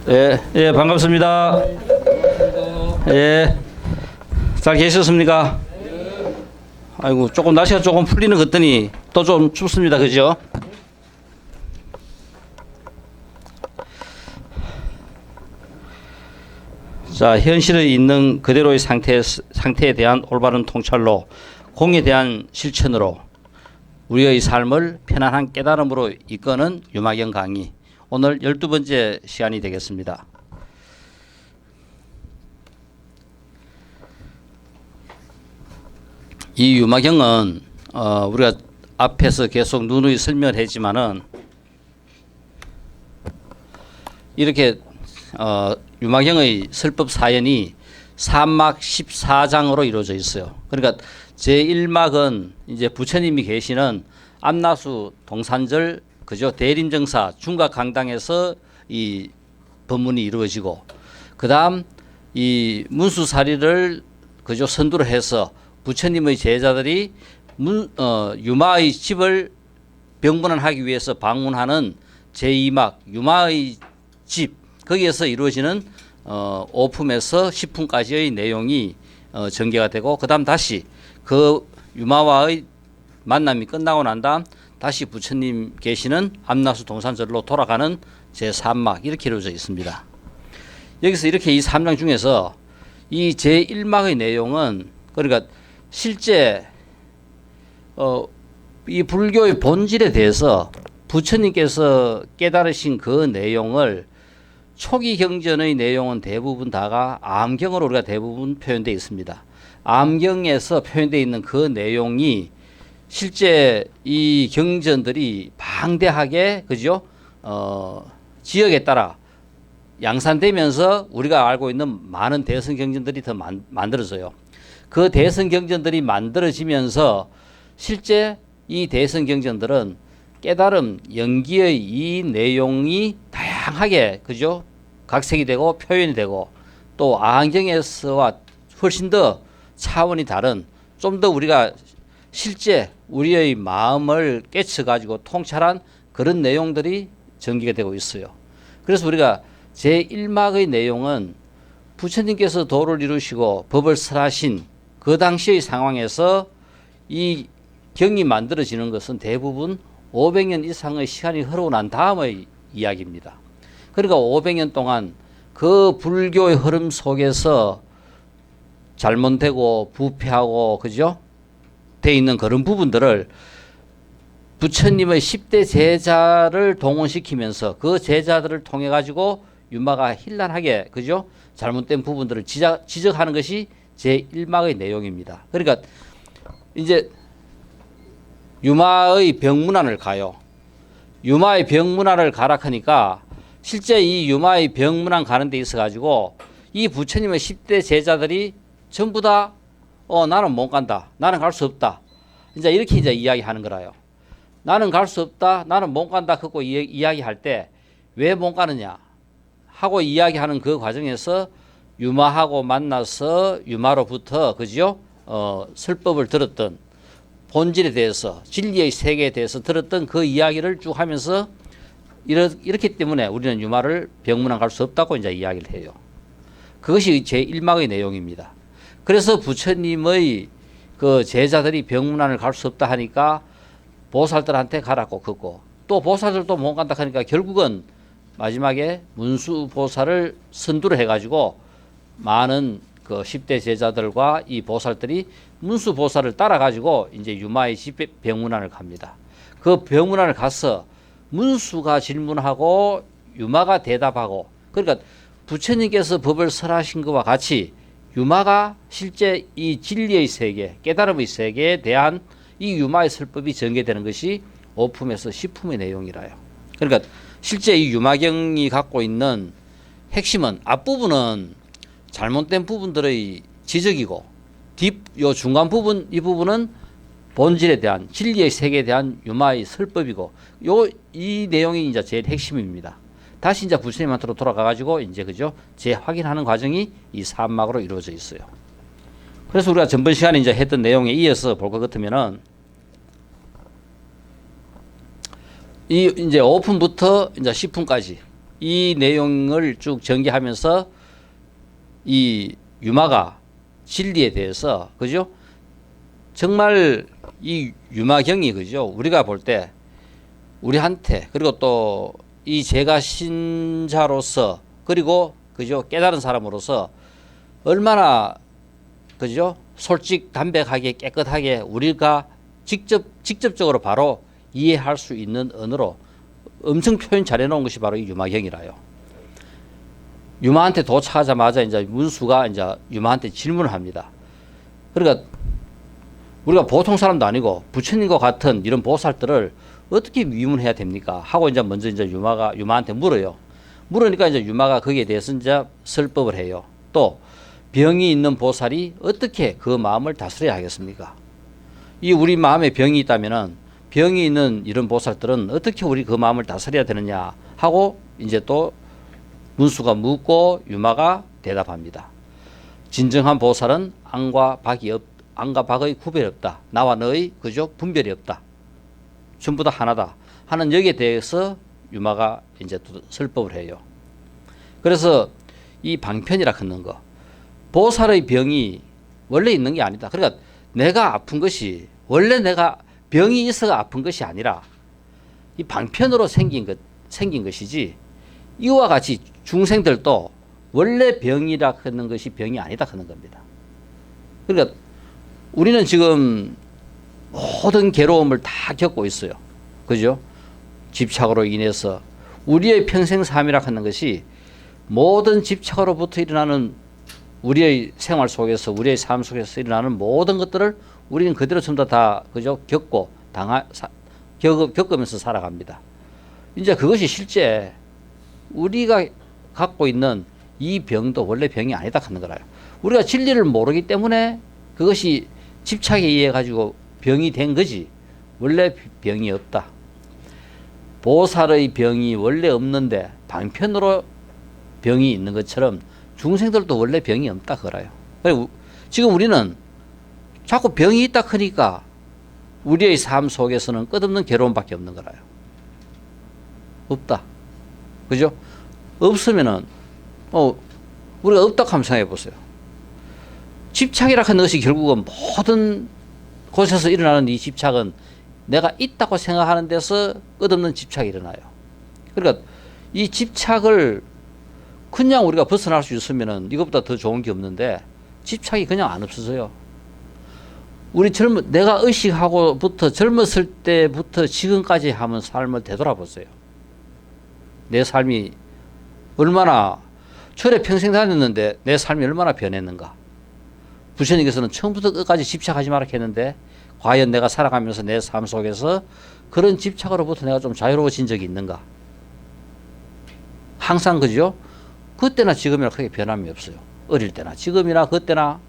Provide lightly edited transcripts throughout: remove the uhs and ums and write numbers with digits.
예, 예, 반갑습니다. 예, 잘 계셨습니까? 아이고, 조금 날씨가 조금 풀리는 것 같더니 또 좀 춥습니다. 그죠? 자, 현실에 있는 그대로의 상태에 대한 올바른 통찰로, 공에 대한 실천으로 우리의 삶을 편안한 깨달음으로 이끄는 유마경 강의. 오늘 12번째 시간이 되겠습니다. 이 유마경은 우리가 앞에서 계속 누누이 설명을 했지만은 이렇게 유마경의 설법 사연이 3막 14장으로 이루어져 있어요. 그러니까 제1막은 이제 부처님이 계시는 암나수 동산절 그죠? 대림정사 중각강당에서 이 법문이 이루어지고, 그다음 이 문수사리를 그죠? 선두를 해서 부처님의 제자들이 유마의 집을 병문안하기 위해서 방문하는 제2막 유마의 집, 거기에서 이루어지는 오품에서 10품까지의 내용이 전개가 되고, 그다음 다시 그 유마와의 만남이 끝나고 난 다음 다시 부처님 계시는 암나수 동산절로 돌아가는 제3막 이렇게 이루어져 있습니다. 여기서 이렇게 이 3장 중에서 이 제1막의 내용은, 그러니까 실제 이 불교의 본질에 대해서 부처님께서 깨달으신 그 내용을 초기 경전의 내용은 대부분 다가 암경으로 우리가 대부분 표현되어 있습니다. 암경에서 표현되어 있는 그 내용이 실제 이 경전들이 방대하게 그죠? 지역에 따라 양산되면서 우리가 알고 있는 많은 대선 경전들이 더 만들어져요. 그 대선 경전들이 만들어지면서 실제 이 대선 경전들은 깨달음 연기의 이 내용이 다양하게 그죠? 각색이 되고 표현이 되고, 또 아항경에서와 훨씬 더 차원이 다른, 좀 더 우리가 실제 우리의 마음을 깨쳐 가지고 통찰한 그런 내용들이 전개가 되고 있어요. 그래서 우리가 제1막의 내용은 부처님께서 도를 이루시고 법을 설하신 그 당시의 상황에서 이 경이 만들어지는 것은 대부분 500년 이상의 시간이 흐르고 난 다음의 이야기입니다. 그러니까 500년 동안 그 불교의 흐름 속에서 잘못되고 부패하고 그죠? 돼 있는 그런 부분들을 부처님의 10대 제자를 동원시키면서 그 제자들을 통해 가지고 유마가 현란하게 그죠? 잘못된 부분들을 지적하는 것이 제1막의 내용입니다. 그러니까 이제 유마의 병문안을 가요. 유마의 병문안을 가라 하니까 실제 이 유마의 병문안 가는 데 있어 가지고 이 부처님의 10대 제자들이 전부 다 나는 못 간다. 나는 갈 수 없다. 이제 이렇게 이제 이야기하는 거라요. 나는 갈 수 없다. 나는 못 간다. 그거 이야기할 때 왜 못 가느냐 하고 이야기하는 그 과정에서 유마하고 만나서 유마로부터 그죠? 설법을 들었던 본질에 대해서, 진리의 세계에 대해서 들었던 그 이야기를 쭉 하면서 이렇기 때문에 우리는 유마를 병문안 갈 수 없다고 이제 이야기를 해요. 그것이 제1막의 내용입니다. 그래서 부처님의 그 제자들이 병문안을 갈 수 없다 하니까 보살들한테 가라고 그거, 또 보살들도 못 간다 하니까 결국은 마지막에 문수보살을 선두를 해가지고 많은 그 10대 제자들과 이 보살들이 문수보살을 따라가지고 이제 유마의 집 병문안을 갑니다. 그 병문안을 가서 문수가 질문하고 유마가 대답하고, 그러니까 부처님께서 법을 설하신 것과 같이 유마가 실제 이 진리의 세계, 깨달음의 세계에 대한 이 유마의 설법이 전개되는 것이 5품에서 10품의 내용이라요. 그러니까 실제 이 유마경이 갖고 있는 핵심은 앞부분은 잘못된 부분들의 지적이고, 요 중간 부분, 이 부분은 본질에 대한, 진리의 세계에 대한 유마의 설법이고, 이 내용이 이제 제일 핵심입니다. 다시 이제 부처님한테로 돌아가가지고 이제 그죠? 재확인하는 과정이 이 3막으로 이루어져 있어요. 그래서 우리가 전번 시간에 이제 했던 내용에 이어서 볼 것 같으면은 이 이제 오픈부터 이제 10분까지 이 내용을 쭉 전개하면서 이 유마가 진리에 대해서 그죠? 정말 이 유마경이 그죠? 우리가 볼 때 우리한테 그리고 또 이 제가 신자로서 그리고 그죠? 깨달은 사람으로서 얼마나 그죠? 솔직 담백하게 깨끗하게 우리가 직접적으로 바로 이해할 수 있는 언어로 엄청 표현 잘해 놓은 것이 바로 이 유마경이라요. 유마한테 도착하자마자 이제 문수가 이제 유마한테 질문을 합니다. 그러니까 우리가 보통 사람도 아니고 부처님과 같은 이런 보살들을 어떻게 위문해야 됩니까? 하고 이제 먼저 이제 유마한테 물어요. 물으니까 이제 유마가 거기에 대해서 이제 설법을 해요. 또 병이 있는 보살이 어떻게 그 마음을 다스려야 하겠습니까? 이 우리 마음에 병이 있다면은 병이 있는 이런 보살들은 어떻게 우리 그 마음을 다스려야 되느냐 하고 이제 또 문수가 묻고 유마가 대답합니다. 진정한 보살은 안과 박의 구별이 없다. 나와 너의 그죠? 분별이 없다. 전부 다 하나다 하는 여기에 대해서 유마가 이제 또 설법을 해요. 그래서 이 방편이라 하는 거, 보살의 병이 원래 있는 게 아니다. 그러니까 내가 아픈 것이 원래 내가 병이 있어가 아픈 것이 아니라 이 방편으로 생긴 것이지, 이와 같이 중생들도 원래 병이라 하는 것이 병이 아니다 하는 겁니다. 그러니까 우리는 지금 모든 괴로움을 다 겪고 있어요. 그죠? 집착으로 인해서 우리의 평생 삶이라 하는 것이 모든 집착으로부터 일어나는 우리의 생활 속에서 우리의 삶 속에서 일어나는 모든 것들을 우리는 그대로 전부 다 그죠? 겪으면서 살아갑니다. 이제 그것이 실제 우리가 갖고 있는 이 병도 원래 병이 아니다 하는 거라요. 우리가 진리를 모르기 때문에 그것이 집착에 의해 가지고 병이 된 거지 원래 병이 없다. 보살의 병이 원래 없는데 방편으로 병이 있는 것처럼 중생들도 원래 병이 없다 그래요. 그리고 지금 우리는 자꾸 병이 있다 하니까 우리의 삶 속에서는 끝없는 괴로움밖에 없는 거라요. 없다. 그죠? 없으면은 우리가 없다고 한번 생각해 보세요. 집착이라 하는 것이 결국은 모든 곳에서 일어나는 이 집착은 내가 있다고 생각하는 데서 끝없는 집착이 일어나요. 그러니까 이 집착을 그냥 우리가 벗어날 수 있으면은 이것보다 더 좋은 게 없는데 집착이 그냥 안 없어져요. 내가 의식하고부터 젊었을 때부터 지금까지 하면 삶을 되돌아보세요. 내 삶이 얼마나 절에 평생 다녔는데 내 삶이 얼마나 변했는가. 부처님께서는 처음부터 끝까지 집착하지 마라 했는데 과연 내가 살아가면서 내 삶 속에서 그런 집착으로부터 내가 좀 자유로워진 적이 있는가. 항상 그죠? 그때나 지금이나 크게 변함이 없어요. 어릴 때나 지금이나 그때나.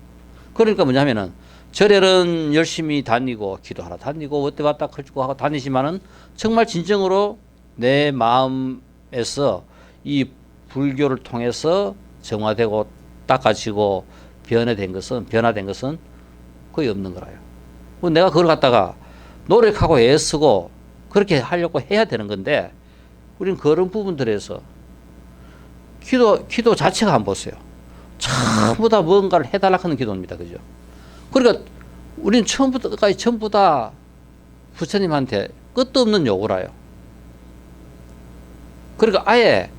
그러니까 뭐냐면은 절에는 열심히 다니고 기도하러 다니고 어때 왔다 걸고 하고 다니지만은 정말 진정으로 내 마음에서 이 불교를 통해서 정화되고 닦아지고 변화된 것은 거의 없는 거라요. 내가 그걸 갖다가 노력하고 애쓰고 그렇게 하려고 해야 되는 건데 우리는 그런 부분들에서 기도 자체가 한번 보세요. 전부 다 뭔가를 해달라 하는 기도입니다. 그죠? 그러니까 우리는 처음부터 끝까지 전부 다 부처님한테 끝도 없는 요구라요. 그러니까 아예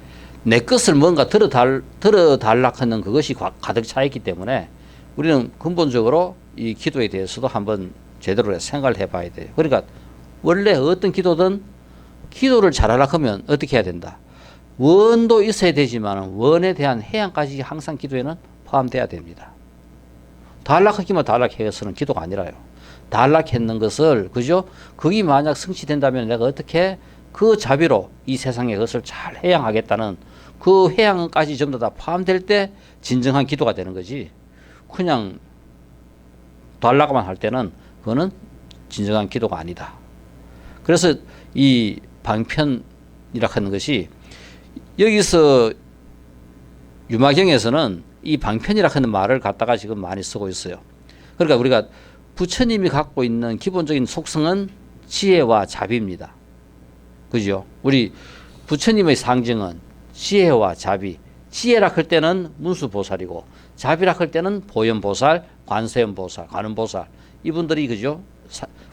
내 것을 뭔가 들어달라 하는 그것이 가득 차 있기 때문에 우리는 근본적으로 이 기도에 대해서도 한번 제대로 생각을 해봐야 돼요. 그러니까 원래 어떤 기도든 기도를 잘하려고 하면 어떻게 해야 된다. 원도 있어야 되지만 원에 대한 해양까지 항상 기도에는 포함돼야 됩니다. 달락하기만 달락해서는 기도가 아니라요. 달락했는 것을 그죠? 그게 만약 성취된다면 내가 어떻게 그 자비로 이 세상의 것을 잘 해양하겠다는 그 해양까지 전부 다 포함될 때 진정한 기도가 되는 거지. 그냥 달락만 할 때는 그거는 진정한 기도가 아니다. 그래서 이 방편이라 하는 것이 여기서 유마경에서는 이 방편이라 하는 말을 갖다가 지금 많이 쓰고 있어요. 그러니까 우리가 부처님이 갖고 있는 기본적인 속성은 지혜와 자비입니다. 그죠? 우리 부처님의 상징은 지혜와 자비. 지혜라 할 때는 문수보살이고 자비라 할 때는 보현보살, 관세음보살, 관음보살. 이분들이 그죠?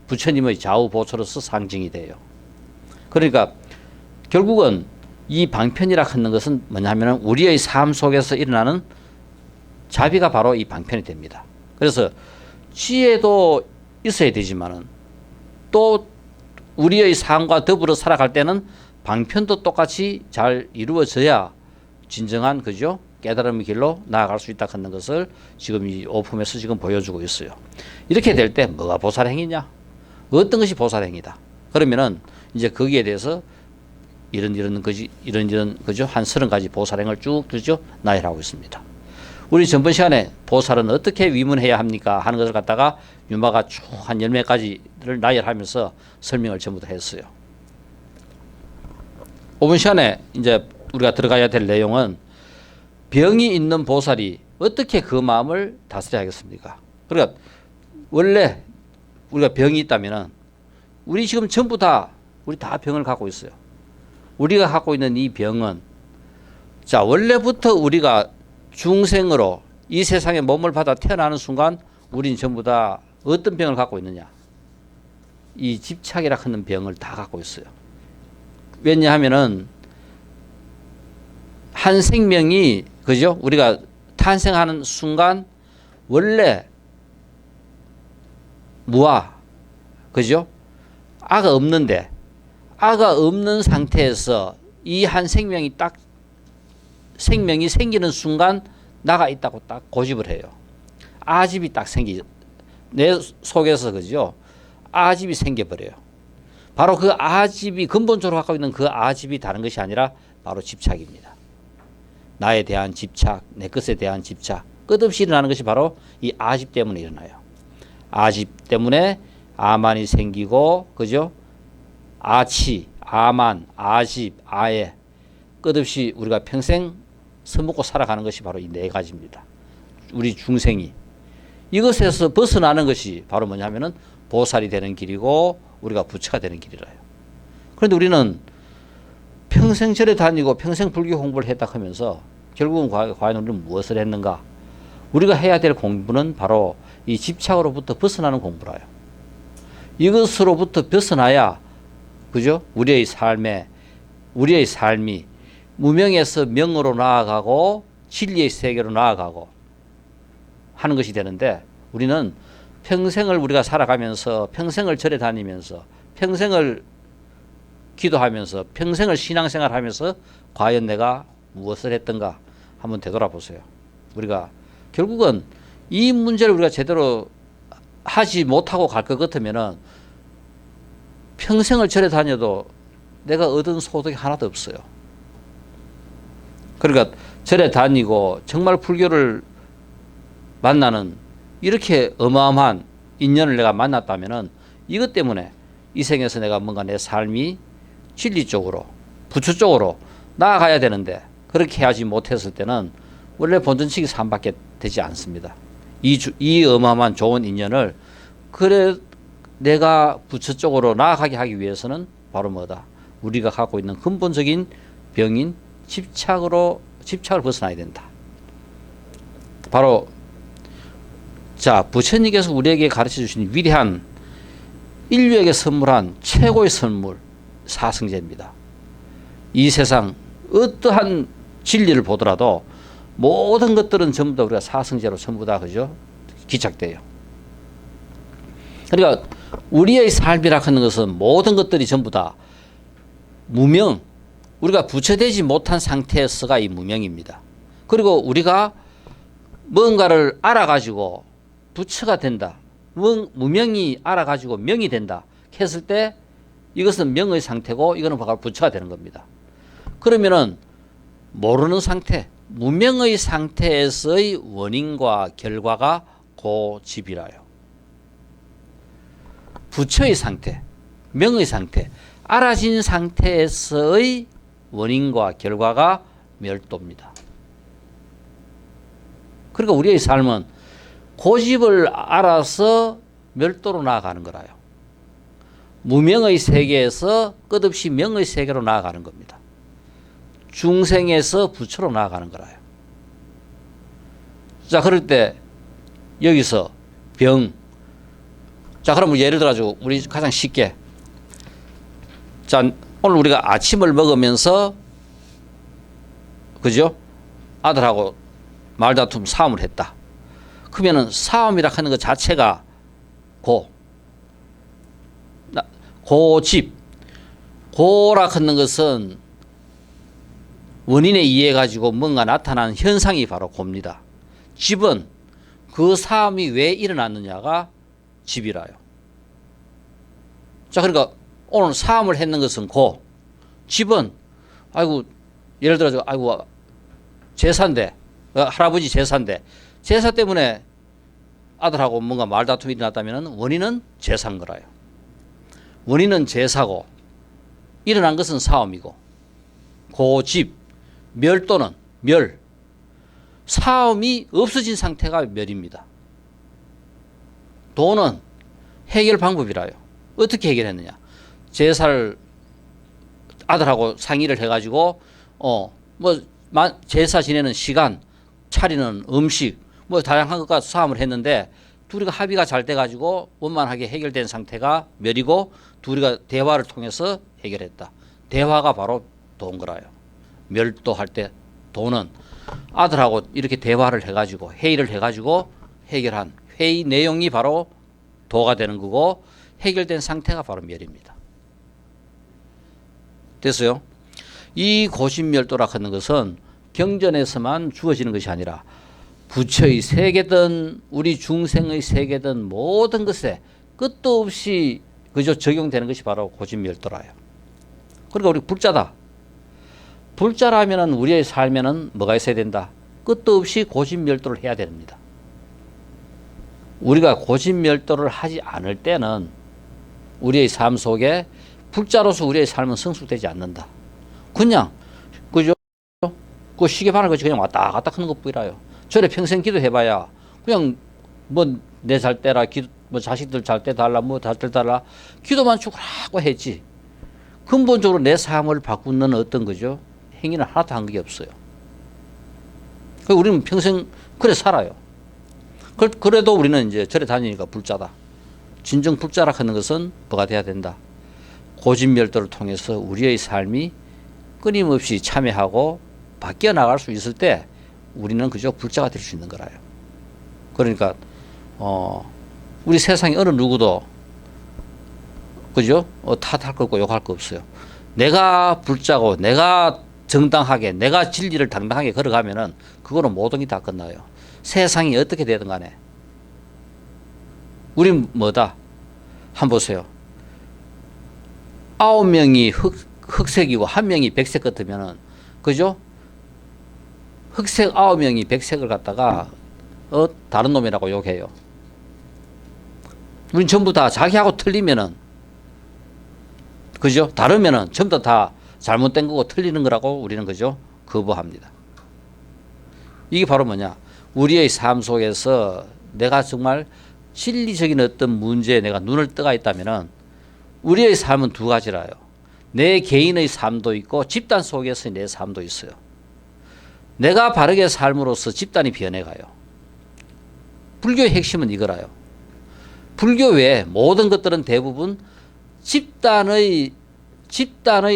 부처님의 좌우보초로서 상징이 돼요. 그러니까 결국은 이 방편이라 하는 것은 뭐냐면 우리의 삶 속에서 일어나는 자비가 바로 이 방편이 됩니다. 그래서 지혜도 있어야 되지만은 또 우리의 삶과 더불어 살아갈 때는 방편도 똑같이 잘 이루어져야 진정한 그죠? 깨달음의 길로 나아갈 수 있다 하는 것을 지금 이 오품에서 지금 보여주고 있어요. 이렇게 될 때 뭐가 보살행위냐? 어떤 것이 보살행위다? 그러면은 이제 거기에 대해서 이런 그죠? 한 30가지 보살행을 쭉 그죠? 나열하고 있습니다. 우리 전번 시간에 보살은 어떻게 위문해야 합니까? 하는 것을 갖다가 유마가 쭉 한 10몇 가지를 나열하면서 설명을 전부 다 했어요. 이번 시간에 이제 우리가 들어가야 될 내용은 병이 있는 보살이 어떻게 그 마음을 다스려야 하겠습니까? 그러니까 원래 우리가 병이 있다면은 우리 지금 전부 다 우리 다 병을 갖고 있어요. 우리가 갖고 있는 이 병은 자 원래부터 우리가 중생으로 이 세상에 몸을 받아 태어나는 순간 우린 전부 다 어떤 병을 갖고 있느냐? 이 집착이라 하는 병을 다 갖고 있어요. 왜냐하면은 한 생명이 그죠? 우리가 탄생하는 순간 원래 무아 그죠? 아가 없는데 아가 없는 상태에서 이 한 생명이 딱 생명이 생기는 순간 나가 있다고 딱 고집을 해요. 아집이 딱 내 속에서 그죠? 아집이 생겨버려요. 바로 그 아집이 근본적으로 갖고 있는 그 아집이 다른 것이 아니라 바로 집착입니다. 나에 대한 집착, 내 것에 대한 집착, 끝없이 일어나는 것이 바로 이 아집 때문에 일어나요. 아집 때문에 아만이 생기고, 그죠? 아치, 아만, 아집, 아예 끝없이 우리가 평생 써먹고 살아가는 것이 바로 이 네 가지입니다. 우리 중생이 이것에서 벗어나는 것이 바로 뭐냐면은 보살이 되는 길이고 우리가 부처가 되는 길이라요. 그런데 우리는 평생 절에 다니고 평생 불교 공부를 했다 하면서 결국은 과연 우리는 무엇을 했는가? 우리가 해야 될 공부는 바로 이 집착으로부터 벗어나는 공부라요. 이것으로부터 벗어나야 그죠? 우리의 삶이 무명에서 명으로 나아가고 진리의 세계로 나아가고 하는 것이 되는데 우리는 평생을 우리가 살아가면서 평생을 절에 다니면서 평생을 기도하면서 평생을 신앙생활하면서 과연 내가 무엇을 했던가 한번 되돌아보세요. 우리가 결국은 이 문제를 우리가 제대로 하지 못하고 갈 것 같으면은 평생을 절에 다녀도 내가 얻은 소득이 하나도 없어요. 그러니까 절에 다니고 정말 불교를 만나는 이렇게 어마어마한 인연을 내가 만났다면은 이것 때문에 이 생에서 내가 뭔가 내 삶이 진리 쪽으로 부처 쪽으로 나아가야 되는데 그렇게 하지 못했을 때는 원래 본전치기 삶밖에 되지 않습니다. 이 어마어마한 좋은 인연을 그래 내가 부처 쪽으로 나아가게 하기 위해서는 바로 뭐다? 우리가 갖고 있는 근본적인 병인 집착을 벗어나야 된다. 바로 자 부처님께서 우리에게 가르쳐 주신 위대한 인류에게 선물한 최고의 선물 사승제입니다. 이 세상 어떠한 진리를 보더라도 모든 것들은 전부 다 우리가 사승제로 전부 다 그죠? 기착돼요. 그러니까 우리의 삶이라 하는 것은 모든 것들이 전부 다 무명, 우리가 부처되지 못한 상태에서가 이 무명입니다. 그리고 우리가 뭔가를 알아가지고 부처가 된다. 무명이 알아가지고 명이 된다. 했을 때 이것은 명의 상태고 이거는 바로 부처가 되는 겁니다. 그러면은 모르는 상태, 무명의 상태에서의 원인과 결과가 고집이라요. 부처의 상태, 명의 상태, 알아진 상태에서의 원인과 결과가 멸도입니다. 그러니까 우리의 삶은 고집을 알아서 멸도로 나아가는 거라요. 무명의 세계에서 끝없이 명의 세계로 나아가는 겁니다. 중생에서 부처로 나아가는 거라요. 자, 그럴 때 여기서 병. 자, 그럼 예를 들어가지고 우리 가장 쉽게. 자, 오늘 우리가 아침을 먹으면서 그죠? 아들하고 말다툼 싸움을 했다. 그러면은 싸움이라 하는 것 자체가 고집. 고라 하는 것은 원인에 의해 가지고 뭔가 나타나는 현상이 바로 고입니다. 집은 그 싸움이 왜 일어났느냐가 집이라요. 자, 그러니까 오늘 싸움을 했는 것은 고. 집은 아이고 예를 들어서 아이고 제사인데 할아버지 제사인데 제사 때문에 아들하고 뭔가 말다툼이 일어났다면 원인은 제사인 거라요. 원인은 제사고 일어난 것은 싸움이고 고집 멸도는 멸 싸움이 없어진 상태가 멸입니다. 도는 해결 방법이라요. 어떻게 해결했느냐. 제사를 아들하고 상의를 해가지고 제사 지내는 시간 차리는 음식 다양한 것과 싸움을 했는데 둘이가 합의가 잘 돼가지고 원만하게 해결된 상태가 멸이고 둘이가 대화를 통해서 해결했다. 대화가 바로 도인 거라요. 멸도할 때 도는 아들하고 이렇게 대화를 해가지고 회의를 해가지고 해결한 회의 내용이 바로 도가 되는 거고 해결된 상태가 바로 멸입니다. 됐어요? 이 고심멸도라 하는 것은 경전에서만 주어지는 것이 아니라 부처의 세계든 우리 중생의 세계든 모든 것에 끝도 없이 그저 적용되는 것이 바로 고심멸도라요. 그러니까 우리 불자다. 불자라면은 우리의 삶에는 뭐가 있어야 된다? 끝도 없이 고심멸도를 해야 됩니다. 우리가 고심멸도를 하지 않을 때는 우리의 삶 속에 불자로서 우리의 삶은 성숙되지 않는다. 그냥 그죠? 그 시계바늘 같이 그냥 왔다 갔다 하는 것뿐이라요. 저래 평생 기도해봐야 그냥 뭐 내 잘 때라 뭐 자식들 잘 때 달라 뭐 잘 때 달라 기도만 죽으라고 했지. 근본적으로 내 삶을 바꾸는 어떤 거죠? 행위는 하나도 한 게 없어요. 우리는 평생 그래 살아요. 그래도 우리는 이제 절에 다니니까 불자다. 진정 불자라 하는 것은 뭐가 돼야 된다. 고집멸도를 통해서 우리의 삶이 끊임없이 참여하고 바뀌어 나갈 수 있을 때 우리는 그저 불자가 될 수 있는 거라요. 그러니까 우리 세상에 어느 누구도 그죠? 탓할 거 없고 욕할 거 없어요. 내가 불자고 내가 정당하게 내가 진리를 당당하게 걸어가면은 그거는 모든 게 다 끝나요. 세상이 어떻게 되든 간에 우린 뭐다? 한번 보세요. 9명이 흑색이고 1명이 백색 같으면은 그죠? 흑색 9명이 백색을 갖다가 다른 놈이라고 욕해요. 우린 전부 다 자기하고 틀리면은 그죠? 다르면은 전부 다 잘못된 거고 틀리는 거라고 우리는 그죠? 거부합니다. 이게 바로 뭐냐? 우리의 삶 속에서 내가 정말 진리적인 어떤 문제에 내가 눈을 뜨가 있다면은 우리의 삶은 두 가지라요. 내 개인의 삶도 있고 집단 속에서의 내 삶도 있어요. 내가 바르게 삶으로써 집단이 변해가요. 불교의 핵심은 이거라요. 불교 외에 모든 것들은 대부분 집단의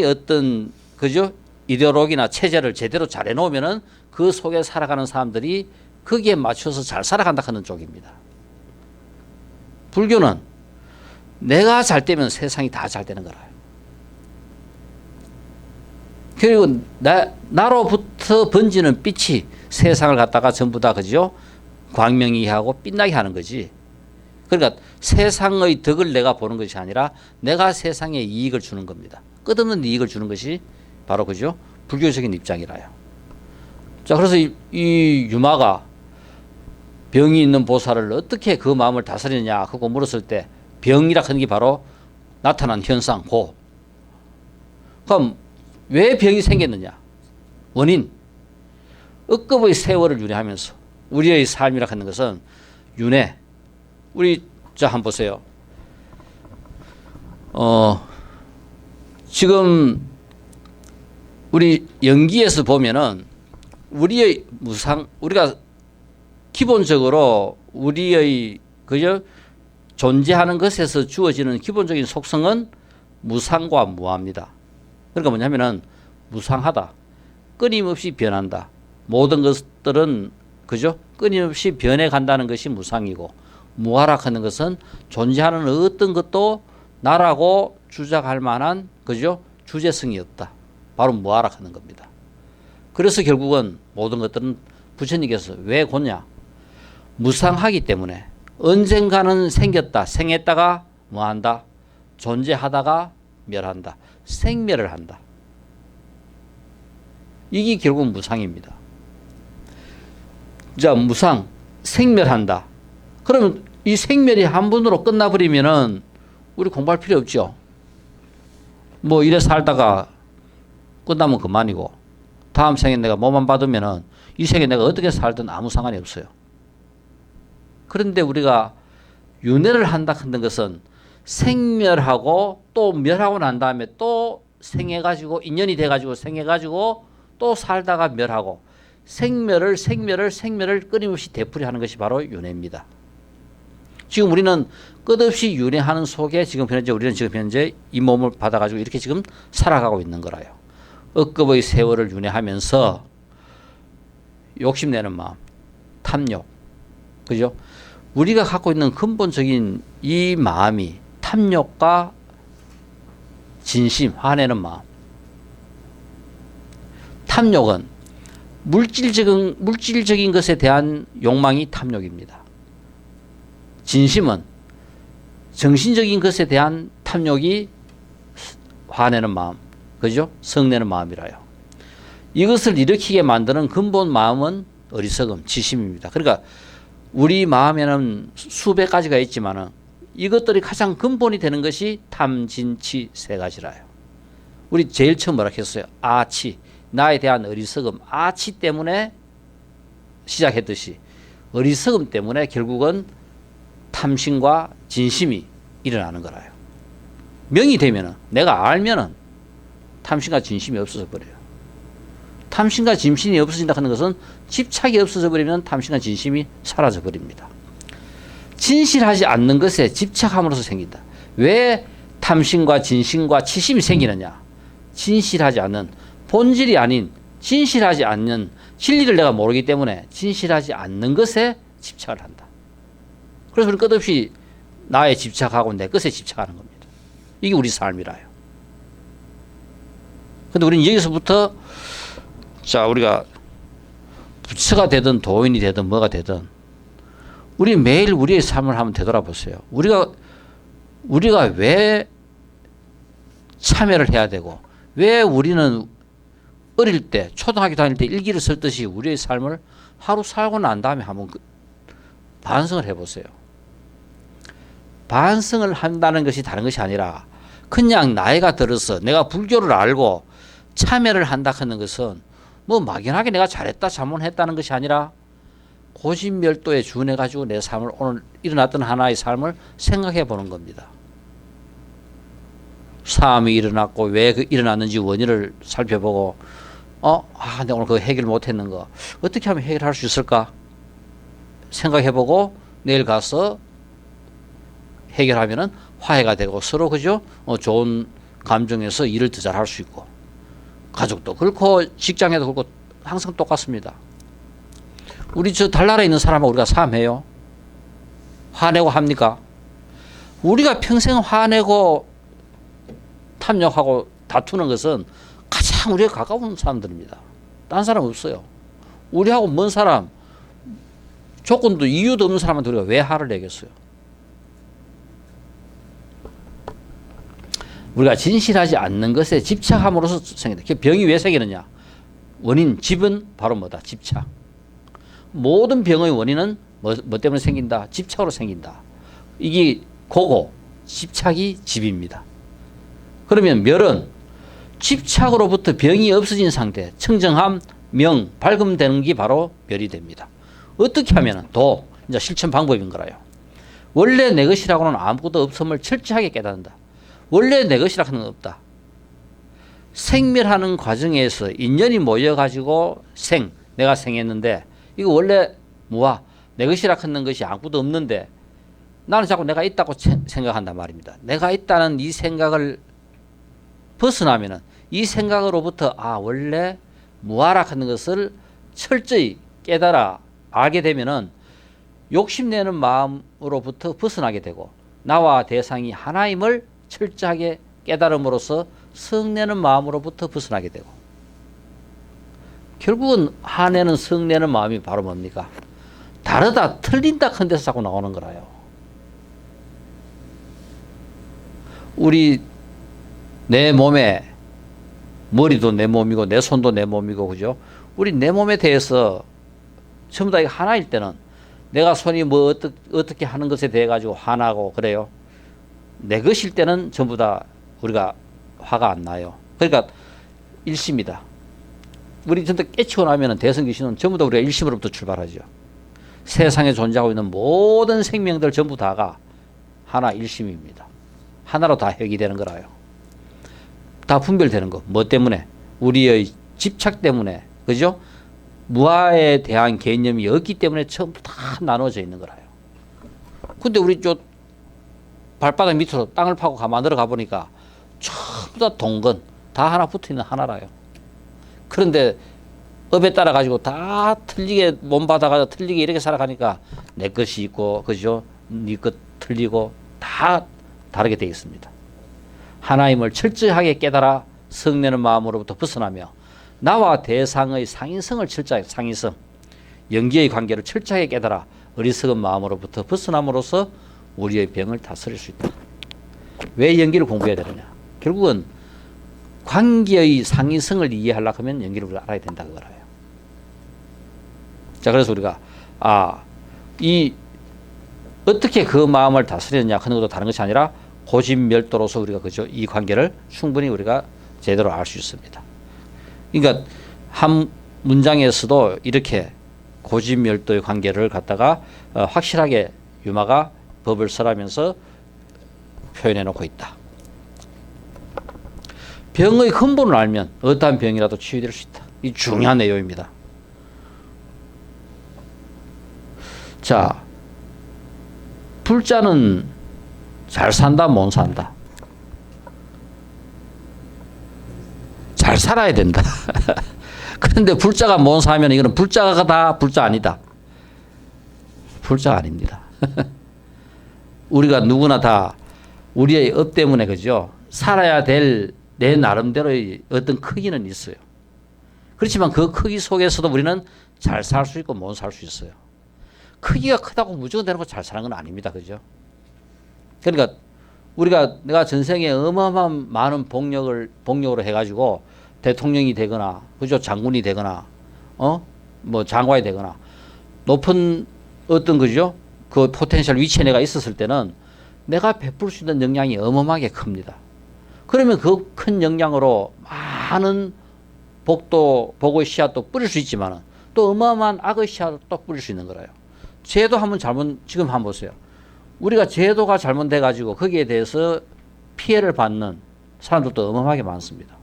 어떤 그죠? 이데올로기나 체제를 제대로 잘 해놓으면은 그 속에 살아가는 사람들이 거기에 맞춰서 잘 살아간다 하는 쪽입니다. 불교는 내가 잘 되면 세상이 다 잘 되는 거라요. 그리고 나로부터 번지는 빛이 세상을 갖다가 전부 다 그죠? 광명이하고 빛나게 하는 거지. 그러니까 세상의 덕을 내가 보는 것이 아니라 내가 세상에 이익을 주는 겁니다. 끝없는 이익을 주는 것이 바로 그죠? 불교적인 입장이라요. 자, 그래서 이 유마가 병이 있는 보살을 어떻게 그 마음을 다스리느냐 하고 물었을 때 병이라 하는 게 바로 나타난 현상 고. 그럼 왜 병이 생겼느냐? 원인. 억겁의 세월을 윤회하면서 우리의 삶이라 하는 것은 윤회. 우리 자 한번 보세요. 지금 우리 연기에서 보면은 우리의 무상, 우리가 기본적으로 우리의 그저 존재하는 것에서 주어지는 기본적인 속성은 무상과 무합니다. 그러니까 뭐냐면은 무상하다, 끊임없이 변한다. 모든 것들은 그죠? 끊임없이 변해간다는 것이 무상이고, 무하락하는 것은 존재하는 어떤 것도 나라고 주장할 만한 그죠? 주제성이 없다. 바로 무하락하는 겁니다. 그래서 결국은 모든 것들은 부처님께서 왜 곧냐? 무상하기 때문에 언젠가는 생겼다, 생했다가 뭐한다? 존재하다가 멸한다. 생멸을 한다. 이게 결국 무상입니다. 자, 무상, 생멸한다. 그러면 이 생멸이 한 번으로 끝나버리면은 우리 공부할 필요 없죠. 뭐 이래 살다가 끝나면 그만이고, 다음 생에 내가 뭐만 받으면은 이 생에 내가 어떻게 살든 아무 상관이 없어요. 그런데 우리가 윤회를 한다 하는 것은 생멸하고 또 멸하고 난 다음에 또 생해가지고 인연이 돼가지고 생해가지고 또 살다가 멸하고 생멸을 끊임없이 되풀이하는 것이 바로 윤회입니다. 지금 우리는 끝없이 윤회하는 속에 우리는 지금 현재 이 몸을 받아가지고 이렇게 지금 살아가고 있는 거라요. 억겁의 세월을 윤회하면서 욕심내는 마음, 탐욕, 그죠? 우리가 갖고 있는 근본적인 이 마음이 탐욕과 진심, 화내는 마음. 탐욕은 물질적인 것에 대한 욕망이 탐욕입니다. 진심은 정신적인 것에 대한 탐욕이 화내는 마음, 그죠? 성내는 마음이라요. 이것을 일으키게 만드는 근본 마음은 어리석음, 지심입니다. 그러니까 우리 마음에는 수백 가지가 있지만은 이것들이 가장 근본이 되는 것이 탐, 진, 치 세 가지라요. 우리 제일 처음 뭐라 했어요? 아치, 나에 대한 어리석음, 아치 때문에 시작했듯이 어리석음 때문에 결국은 탐심과 진심이 일어나는 거라요. 명이 되면은, 내가 알면은 탐심과 진심이 없어져 버려요. 탐심과 진심이 없어진다 하는 것은 집착이 없어져 버리면 탐심과 진심이 사라져 버립니다. 진실하지 않는 것에 집착함으로써 생긴다. 왜 탐심과 진심과 치심이 생기느냐? 진실하지 않는, 본질이 아닌 진실하지 않는, 진리를 내가 모르기 때문에 진실하지 않는 것에 집착을 한다. 그래서 우리는 끝없이 나에 집착하고 내 것에 집착하는 겁니다. 이게 우리 삶이라요. 근데 우리는 여기서부터, 자, 우리가 부처가 되든 도인이 되든 뭐가 되든 우리 매일 우리의 삶을 한번 되돌아보세요. 우리가 왜 참여를 해야 되고, 왜 우리는 어릴 때, 초등학교 다닐 때 일기를 썼듯이 우리의 삶을 하루 살고 난 다음에 한번 반성을 해보세요. 반성을 한다는 것이 다른 것이 아니라 그냥 나이가 들어서 내가 불교를 알고 참여를 한다 하는 것은 뭐 막연하게 내가 잘했다 잘못했다는 것이 아니라 고진멸도에 준해 가지고 내 삶을, 오늘 일어났던 하나의 삶을 생각해 보는 겁니다. 사암이 일어났고 왜 일어났는지 원인을 살펴보고, 내가 오늘 그거 해결 못했는 거 어떻게 하면 해결할 수 있을까 생각해 보고 내일 가서 해결하면은 화해가 되고 서로 그죠? 좋은 감정에서 일을 더 잘할 수 있고, 가족도 그렇고 직장에도 그렇고 항상 똑같습니다. 우리 저 달나라에 있는 사람하고 우리가 싸움해요? 화내고 합니까? 우리가 평생 화내고 탐욕하고 다투는 것은 가장 우리가 가까운 사람들입니다. 딴 사람 없어요. 우리하고 먼 사람, 조건도 이유도 없는 사람한테 우리가 왜 화를 내겠어요? 우리가 진실하지 않는 것에 집착함으로써 생긴다. 병이 왜 생기느냐? 원인, 집은 바로 뭐다? 집착. 모든 병의 원인은 뭐 때문에 생긴다? 집착으로 생긴다. 이게 고고, 집착이 집입니다. 그러면 멸은 집착으로부터 병이 없어진 상태, 청정함, 명, 밝음되는 게 바로 멸이 됩니다. 어떻게 하면 이제 실천 방법인 거라요. 원래 내 것이라고는 아무것도 없음을 철저하게 깨닫는다. 원래 내 것이라고 하는 건 없다. 생멸하는 과정에서 인연이 모여가지고 내가 생했는데 이거 원래 무아 내 것이라 하는 것이 아무것도 없는데 나는 자꾸 내가 있다고 생각한단 말입니다. 내가 있다는 이 생각을 벗어나면은 이 생각으로부터 원래 무아라 하는 것을 철저히 깨달아 알게 되면은 욕심내는 마음으로부터 벗어나게 되고 나와 대상이 하나임을 철저하게 깨달음으로써 성내는 마음으로부터 벗어나게 되고 결국은 화내는 성내는 마음이 바로 뭡니까? 다르다 틀린다 큰 데서 자꾸 나오는 거라요. 우리 내 몸에 머리도 내 몸이고 내 손도 내 몸이고 그죠? 우리 내 몸에 대해서 전부 다 하나일 때는 내가 손이 뭐 어떻게 하는 것에 대해 가지고 화나고 그래요. 내 것일 때는 전부 다 우리가 화가 안 나요. 그러니까 일심이다. 우리 전부 다 깨치고 나면은 대성귀신은 전부 다 우리가 일심으로부터 출발하죠. 세상에 존재하고 있는 모든 생명들 전부 다가 하나 일심입니다. 하나로 다 회귀되는 거라요. 다 분별되는 거. 뭐 때문에? 우리의 집착 때문에. 그죠? 무아에 대한 개념이 없기 때문에 전부 다 나눠져 있는 거라요. 근데 우리 저 발바닥 밑으로 땅을 파고 만들어 가보니까 전부 다 동건, 다 하나 붙어 있는 하나라요. 그런데 업에 따라 가지고 다 틀리게 몸 받아가지고 틀리게 이렇게 살아가니까 내 것이 있고, 그죠? 네 것 틀리고 다 다르게 되어 있습니다. 하나임을 철저하게 깨달아 성내는 마음으로부터 벗어나며 나와 대상의 상인성을 철저하게 상인성, 연기의 관계를 철저하게 깨달아 어리석은 마음으로부터 벗어남으로써 우리의 병을 다스릴 수 있다. 왜 연기를 공부해야 되느냐? 결국은 관계의 상인성을 이해하려고 하면 연기를 우리가 알아야 된다 그거라요. 자, 그래서 우리가 어떻게 그 마음을 다스리느냐 하는 것도 다른 것이 아니라 고집멸도로서 우리가 그죠? 이 관계를 충분히 우리가 제대로 알 수 있습니다. 그러니까 한 문장에서도 이렇게 고집멸도의 관계를 갖다가 확실하게 유마가 법을 설하면서 표현해 놓고 있다. 병의 근본을 알면 어떠한 병이라도 치유될 수 있다. 이 중요한 내용입니다. 자, 불자는 잘 산다, 못 산다. 잘 살아야 된다. 그런데 불자가 못 사면 이거는 불자가 다 불자 아니다. 불자가 아닙니다. 우리가 누구나 다 우리의 업 때문에 그죠? 살아야 될 내 나름대로의 어떤 크기는 있어요. 그렇지만 그 크기 속에서도 우리는 잘 살 수 있고 못 살 수 있어요. 크기가 크다고 무조건 되는 거 잘 사는 건 아닙니다. 그죠? 그러니까 내가 전생에 어마어마한 많은 복력으로 해가지고 대통령이 되거나, 그죠? 장군이 되거나, 뭐 장관이 되거나, 높은 어떤 그죠? 그 포텐셜 위치에 내가 있었을 때는 내가 베풀 수 있는 역량이 어마어마하게 큽니다. 그러면 그 큰 역량으로 많은 복도, 복의 씨앗도 뿌릴 수 있지만 또 어마어마한 악의 씨앗도 또 뿌릴 수 있는 거라요. 제도 지금 한번 보세요. 우리가 제도가 잘못돼가지고 거기에 대해서 피해를 받는 사람들도 어마어마하게 많습니다.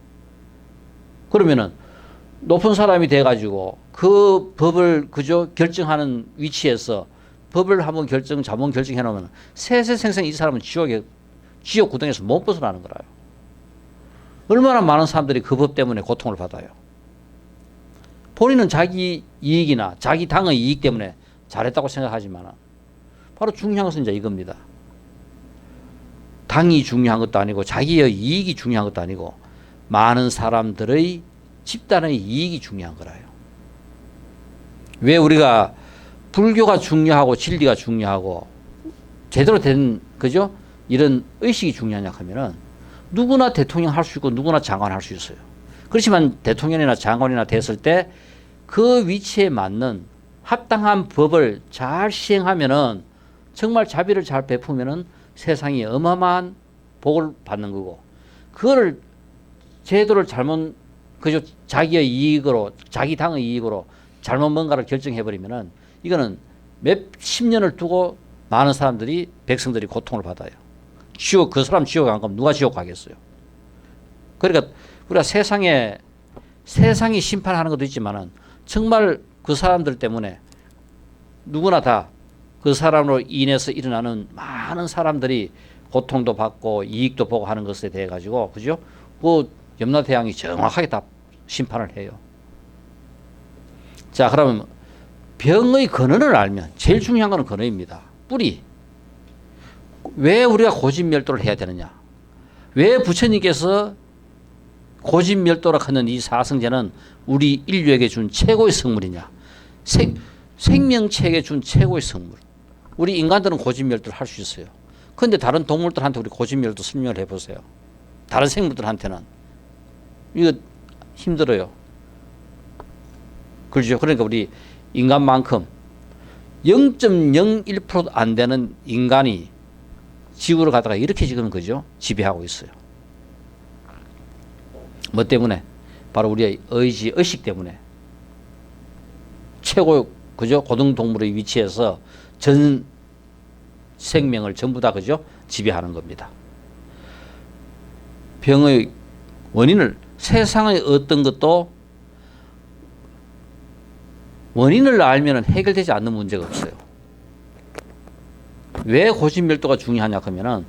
그러면은 높은 사람이 돼가지고 그 법을 그저 결정하는 위치에서 법을 한번 잘못 결정해 놓으면 세세생생 이 사람은 지옥 구덩이에서 못 벗어나는 거라요. 얼마나 많은 사람들이 그 법 때문에 고통을 받아요. 본인은 자기 이익이나 자기 당의 이익 때문에 잘했다고 생각하지만 바로 중요한 것은 이제 이겁니다. 당이 중요한 것도 아니고 자기의 이익이 중요한 것도 아니고 많은 사람들의 집단의 이익이 중요한 거라요. 왜 우리가 불교가 중요하고 진리가 중요하고 제대로 된 그죠? 이런 의식이 중요하냐 하면은 누구나 대통령 할 수 있고 누구나 장관 할 수 있어요. 그렇지만 대통령이나 장관이나 됐을 때 그 위치에 맞는 합당한 법을 잘 시행하면은 정말 자비를 잘 베푸면은 세상이 어마어마한 복을 받는 거고, 그거를 제도를 잘못 그저 자기의 이익으로 자기 당의 이익으로 잘못 뭔가를 결정해 버리면은 이거는 몇십 년을 두고 많은 사람들이 백성들이 고통을 받아요. 그 사람 지옥 안 가면 누가 지옥 가겠어요? 그러니까 우리가 세상이 심판하는 것도 있지만은 정말 그 사람들 때문에 누구나 다 그 사람으로 인해서 일어나는 많은 사람들이 고통도 받고 이익도 보고 하는 것에 대해 가지고 그죠? 그 염라대왕이 정확하게 다 심판을 해요. 자, 그러면 병의 근원을 알면 제일 중요한 것은 근원입니다. 뿌리. 왜 우리가 고집멸도를 해야 되느냐? 왜 부처님께서 고집멸도라 하는 이 사성제는 우리 인류에게 준 최고의 선물이냐? 생명체에게 준 최고의 선물. 우리 인간들은 고집멸도를 할 수 있어요. 그런데 다른 동물들한테 우리 고집멸도 설명을 해보세요. 다른 생물들한테는 이거 힘들어요. 그렇죠? 그러니까 우리 인간만큼 0.01%도 안 되는 인간이 지구를 가다가 이렇게 지금 그죠? 지배하고 있어요. 뭐 때문에? 바로 우리의 의식 때문에. 최고 그죠? 고등동물의 위치에서 전 생명을 전부 다 그죠? 지배하는 겁니다. 병의 원인을 세상의 어떤 것도 원인을 알면 해결되지 않는 문제가 없어요. 왜 고집멸도가 중요하냐 하면은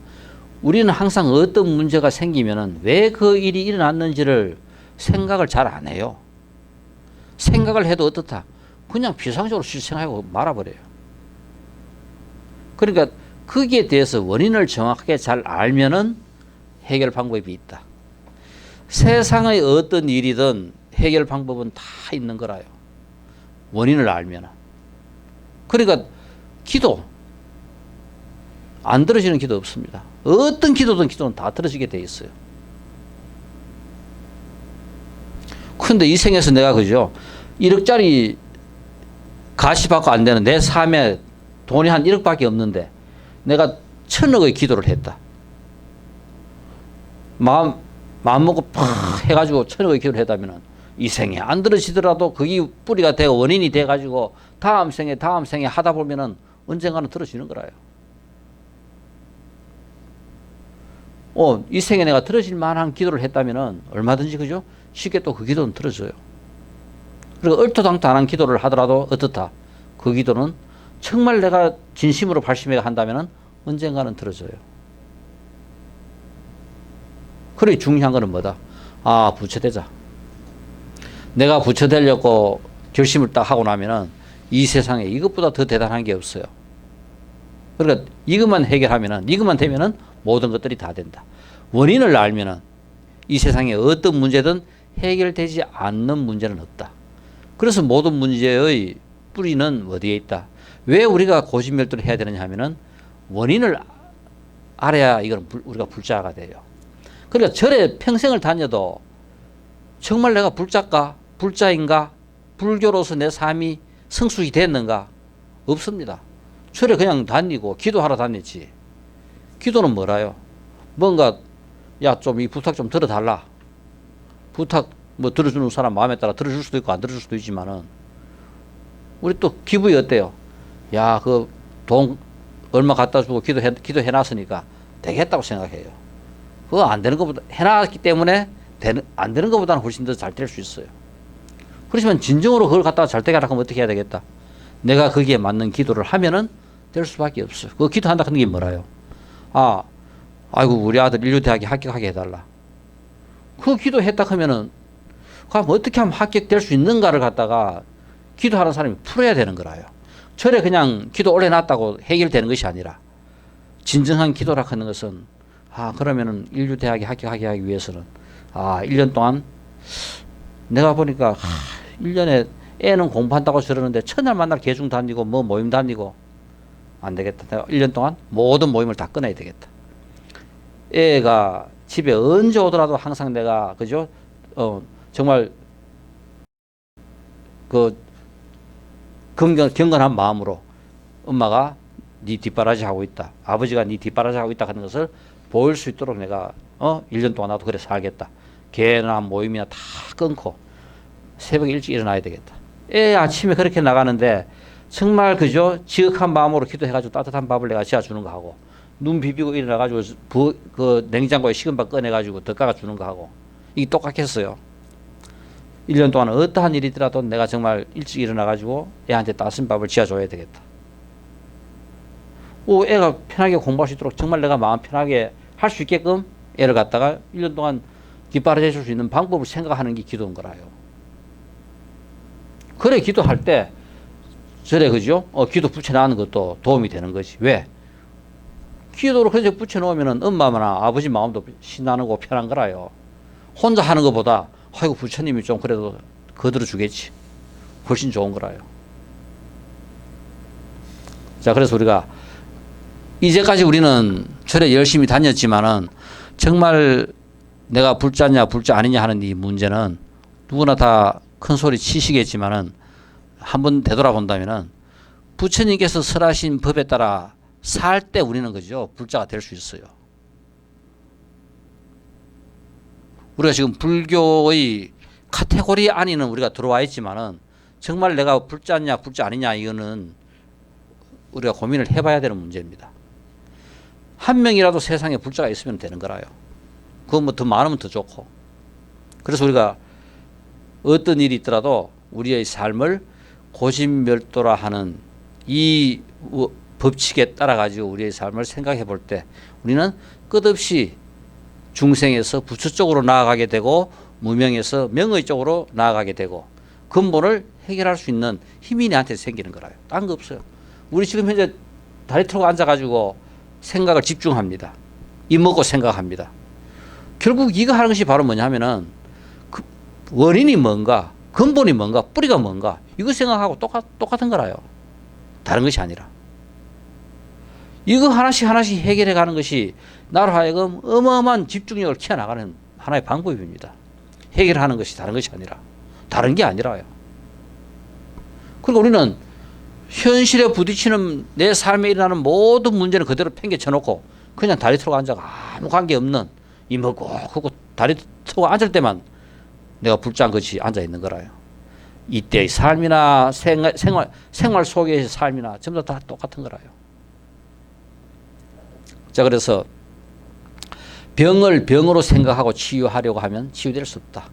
우리는 항상 어떤 문제가 생기면은 왜 그 일이 일어났는지를 생각을 잘 안 해요. 생각을 해도 어떻다? 그냥 비상적으로 실생하고 말아버려요. 그러니까 거기에 대해서 원인을 정확하게 잘 알면은 해결 방법이 있다. 세상의 어떤 일이든 해결 방법은 다 있는 거라요. 원인을 알면은. 그러니까 기도 안 들어지는 기도 없습니다. 어떤 기도는 다 들어지게 돼 있어요. 그런데 이 생에서 내가 그죠? 1억짜리 가시받고 안 되는 내 삶에 돈이 한 1억밖에 없는데 내가 1000억의 기도를 했다. 마음 먹고 팍 해가지고 1000억의 기도를 했다면은 이 생에 안 들어지더라도 그게 뿌리가 되고 원인이 돼가지고 다음 생에 하다 보면은 언젠가는 들어지는 거라요. 이 생에 내가 들어질 만한 기도를 했다면은 얼마든지 그죠? 쉽게 또 그 기도는 들어져요. 그리고 얼토당토한 기도를 하더라도 어떻다? 그 기도는 정말 내가 진심으로 발심해 한다면은 언젠가는 들어져요. 그래 중요한 거는 뭐다? 부처되자. 내가 부처되려고 결심을 딱 하고 나면은 이 세상에 이것보다 더 대단한 게 없어요. 그러니까 이것만 해결하면은 이것만 되면은 모든 것들이 다 된다. 원인을 알면은 이 세상에 어떤 문제든 해결되지 않는 문제는 없다. 그래서 모든 문제의 뿌리는 어디에 있다. 왜 우리가 고집멸도를 해야 되느냐 하면은 원인을 알아야 이건 우리가 불자가 돼요. 그러니까 절에 평생을 다녀도 정말 내가 불자인가? 불교로서 내 삶이 성숙이 됐는가? 없습니다. 절에 그냥 다니고 기도하러 다녔지. 기도는 뭐라요? 뭔가 좀 이 부탁 좀 들어달라. 부탁 뭐 들어주는 사람 마음에 따라 들어줄 수도 있고 안 들어줄 수도 있지만은 우리 또 기분이 어때요? 그 돈 얼마 갖다 주고 기도해 놨으니까 되겠다고 생각해요. 그거 안 되는 것보다 해놨기 때문에 안 되는 것보다는 훨씬 더 잘 될 수 있어요. 그렇지만 진정으로 그걸 갖다가 잘 되게 하려면 어떻게 해야 되겠다? 내가 거기에 맞는 기도를 하면은 될 수밖에 없어요. 그 기도한다 하는 게 뭐라요? 아이고 우리 아들 인류대학에 합격하게 해달라. 그 기도했다 하면은 그럼 어떻게 하면 합격될 수 있는가를 갖다가 기도하는 사람이 풀어야 되는 거라요. 절에 그냥 기도 올려놨다고 해결되는 것이 아니라 진정한 기도라 하는 것은 그러면은 인류대학에 합격하게 하기 위해서는 1년 동안 내가 보니까 1년에 애는 공부한다고 저러는데 첫날 만날 계중 다니고 뭐 모임 다니고 안 되겠다. 내가 1년 동안 모든 모임을 다 끊어야 되겠다. 애가 집에 언제 오더라도 항상 내가 그죠? 정말 그 경건한 마음으로 엄마가 네 뒷바라지 하고 있다. 아버지가 네 뒷바라지 하고 있다 하는 것을 보일 수 있도록 내가 1년 동안 나도 그래 살겠다. 개나 모임이나 다 끊고 새벽에 일찍 일어나야 되겠다. 애 아침에 그렇게 나가는데 정말 그죠? 지극한 마음으로 기도해가지고 따뜻한 밥을 내가 지어주는 거 하고 눈 비비고 일어나가지고 그 냉장고에 식은 밥 꺼내가지고 덧가가 주는 거 하고 이게 똑같겠어요. 1년 동안 어떠한 일이 있더라도 내가 정말 일찍 일어나가지고 애한테 따뜻한 밥을 지어줘야 되겠다. 애가 편하게 공부할 수 있도록 정말 내가 마음 편하게 할 수 있게끔 애를 갖다가 1년 동안 뒷바라지 해줄 수 있는 방법을 생각하는 게 기도인 거라요. 그래 기도할 때 저래 그죠? 기도 붙여놓는 것도 도움이 되는 거지. 왜? 기도를 그렇게 붙여놓으면은 엄마나 아버지 마음도 신나고 편한 거라요. 혼자 하는 것보다 아이고 부처님이 좀 그래도 거들어 주겠지. 훨씬 좋은 거라요. 자, 그래서 우리가 이제까지 우리는 절에 열심히 다녔지만은 정말 내가 불자냐 불자 아니냐 하는 이 문제는 누구나 다 큰 소리 치시겠지만은 한번 되돌아본다면은 부처님께서 설하신 법에 따라 살 때 우리는 그죠 불자가 될 수 있어요. 우리가 지금 불교의 카테고리 안에는 우리가 들어와 있지만은 정말 내가 불자냐 불자 아니냐 이거는 우리가 고민을 해봐야 되는 문제입니다. 한 명이라도 세상에 불자가 있으면 되는 거라요. 그건 뭐 더 많으면 더 좋고. 그래서 우리가 어떤 일이 있더라도 우리의 삶을 고진멸도라 하는 이 법칙에 따라 가지고 우리의 삶을 생각해 볼 때 우리는 끝없이 중생에서 부처 쪽으로 나아가게 되고 무명에서 명의 쪽으로 나아가게 되고 근본을 해결할 수 있는 힘이 내한테 생기는 거라요. 딴 거 없어요. 우리 지금 현재 다리 틀고 앉아가지고 생각을 집중합니다. 입 먹고 생각합니다. 결국 이거 하는 것이 바로 뭐냐 하면은 그 원인이 뭔가 근본이 뭔가 뿌리가 뭔가 이거 생각하고 똑같은 거라요. 다른 것이 아니라 이거 하나씩 해결해 가는 것이 나로 하여금 어마어마한 집중력을 키워나가는 하나의 방법입니다. 해결하는 것이 다른 것이 아니라 다른 게 아니라요. 그러니까 우리는 현실에 부딪히는 내 삶에 일어나는 모든 문제를 그대로 팽개쳐 놓고 그냥 다리 틀고 앉아 아무 관계없는 이 먹고 그거 다리 틀고 앉을 때만 내가 불자한 것이 앉아 있는 거라요. 이때의 삶이나 생활 속의 삶이나 전부 다 똑같은 거라요. 자, 그래서 병을 병으로 생각하고 치유하려고 하면 치유될 수 없다.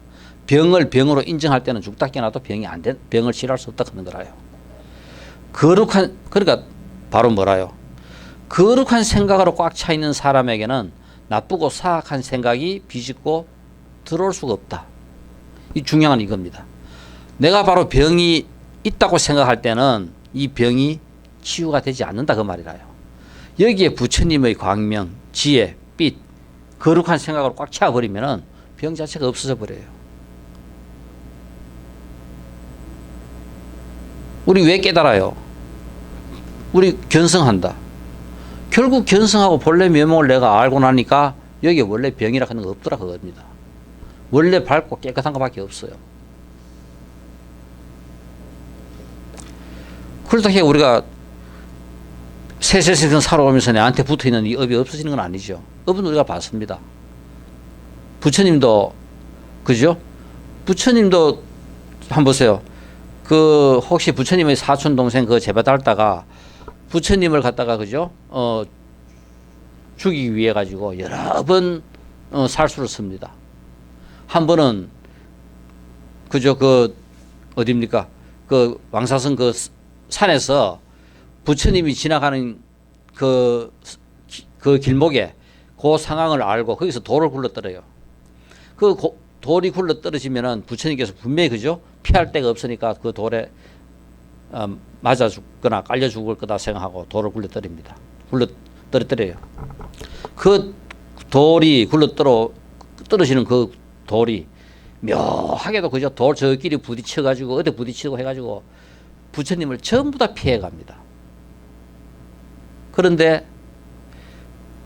병을 병으로 인정할 때는 죽다 깨나도 병을 치료할 수 없다 그런 거라요. 그러니까 바로 뭐라요? 거룩한 생각으로 꽉 차 있는 사람에게는 나쁘고 사악한 생각이 비집고 들어올 수가 없다. 이 중요한 이겁니다. 내가 바로 병이 있다고 생각할 때는 이 병이 치유가 되지 않는다 그 말이라요. 여기에 부처님의 광명, 지혜, 빛, 거룩한 생각으로 꽉 차버리면은 병 자체가 없어져 버려요. 우리 왜 깨달아요? 우리 견성한다. 결국 견성하고 본래 면목을 내가 알고 나니까 여기에 원래 병이라 하는 거 없더라 그겁니다. 원래 밝고 깨끗한 것밖에 없어요. 그렇다고 해서 우리가 세세세선 살아오면서 내한테 붙어있는 이 업이 없어지는 건 아니죠. 업은 우리가 봤습니다. 부처님도 그죠? 부처님도 한번 보세요. 그 혹시 부처님의 사촌 동생 그 제바달다가 부처님을 갖다가 그죠? 죽이기 위해 가지고 여러 번 살수를 씁니다. 한 번은 그죠? 그 어디입니까? 그 왕사성 그 산에서 부처님이 지나가는 그 길목에 그 상황을 알고 거기서 돌을 굴러떨어요. 그 돌이 굴러떨어지면은 부처님께서 분명히 그죠? 피할 데가 없으니까 그 돌에 맞아 죽거나 깔려 죽을 거다 생각하고 돌을 굴러떨입니다. 굴러떨어요. 그 돌이 떨어지는 그 돌이 묘하게도 그죠? 돌 저끼리 부딪혀 가지고 어디 부딪히고 해 가지고 부처님을 전부 다 피해 갑니다. 그런데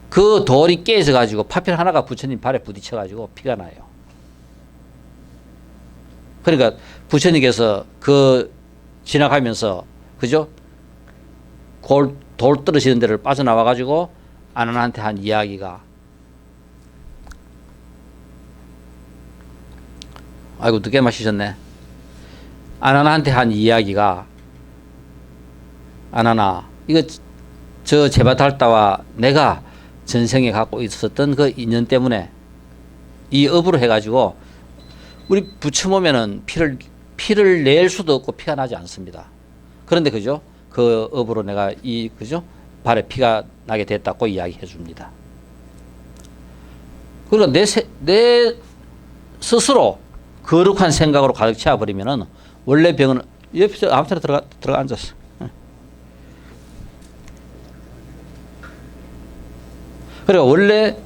그 돌이 깨져 가지고 파편 하나가 부처님 발에 부딪혀 가지고 피가 나요. 그러니까 부처님께서 그 지나가면서 그죠? 돌 떨어지는 데를 빠져나와 가지고 아난한테 한 이야기가 아이고 늦게 마시셨네. 아난한테 한 이야기가 아난아 이거 저 제바달다와 내가 전생에 갖고 있었던 그 인연 때문에 이 업으로 해가지고 우리 부처 보면은 피를 낼 수도 없고 피가 나지 않습니다. 그런데 그죠? 그 업으로 내가 그죠? 발에 피가 나게 됐다고 이야기해 줍니다. 그러니까 내 스스로 거룩한 생각으로 가득 채워버리면은 원래 병은 옆에 아무 때나 들어가 앉았어. 그러니까 원래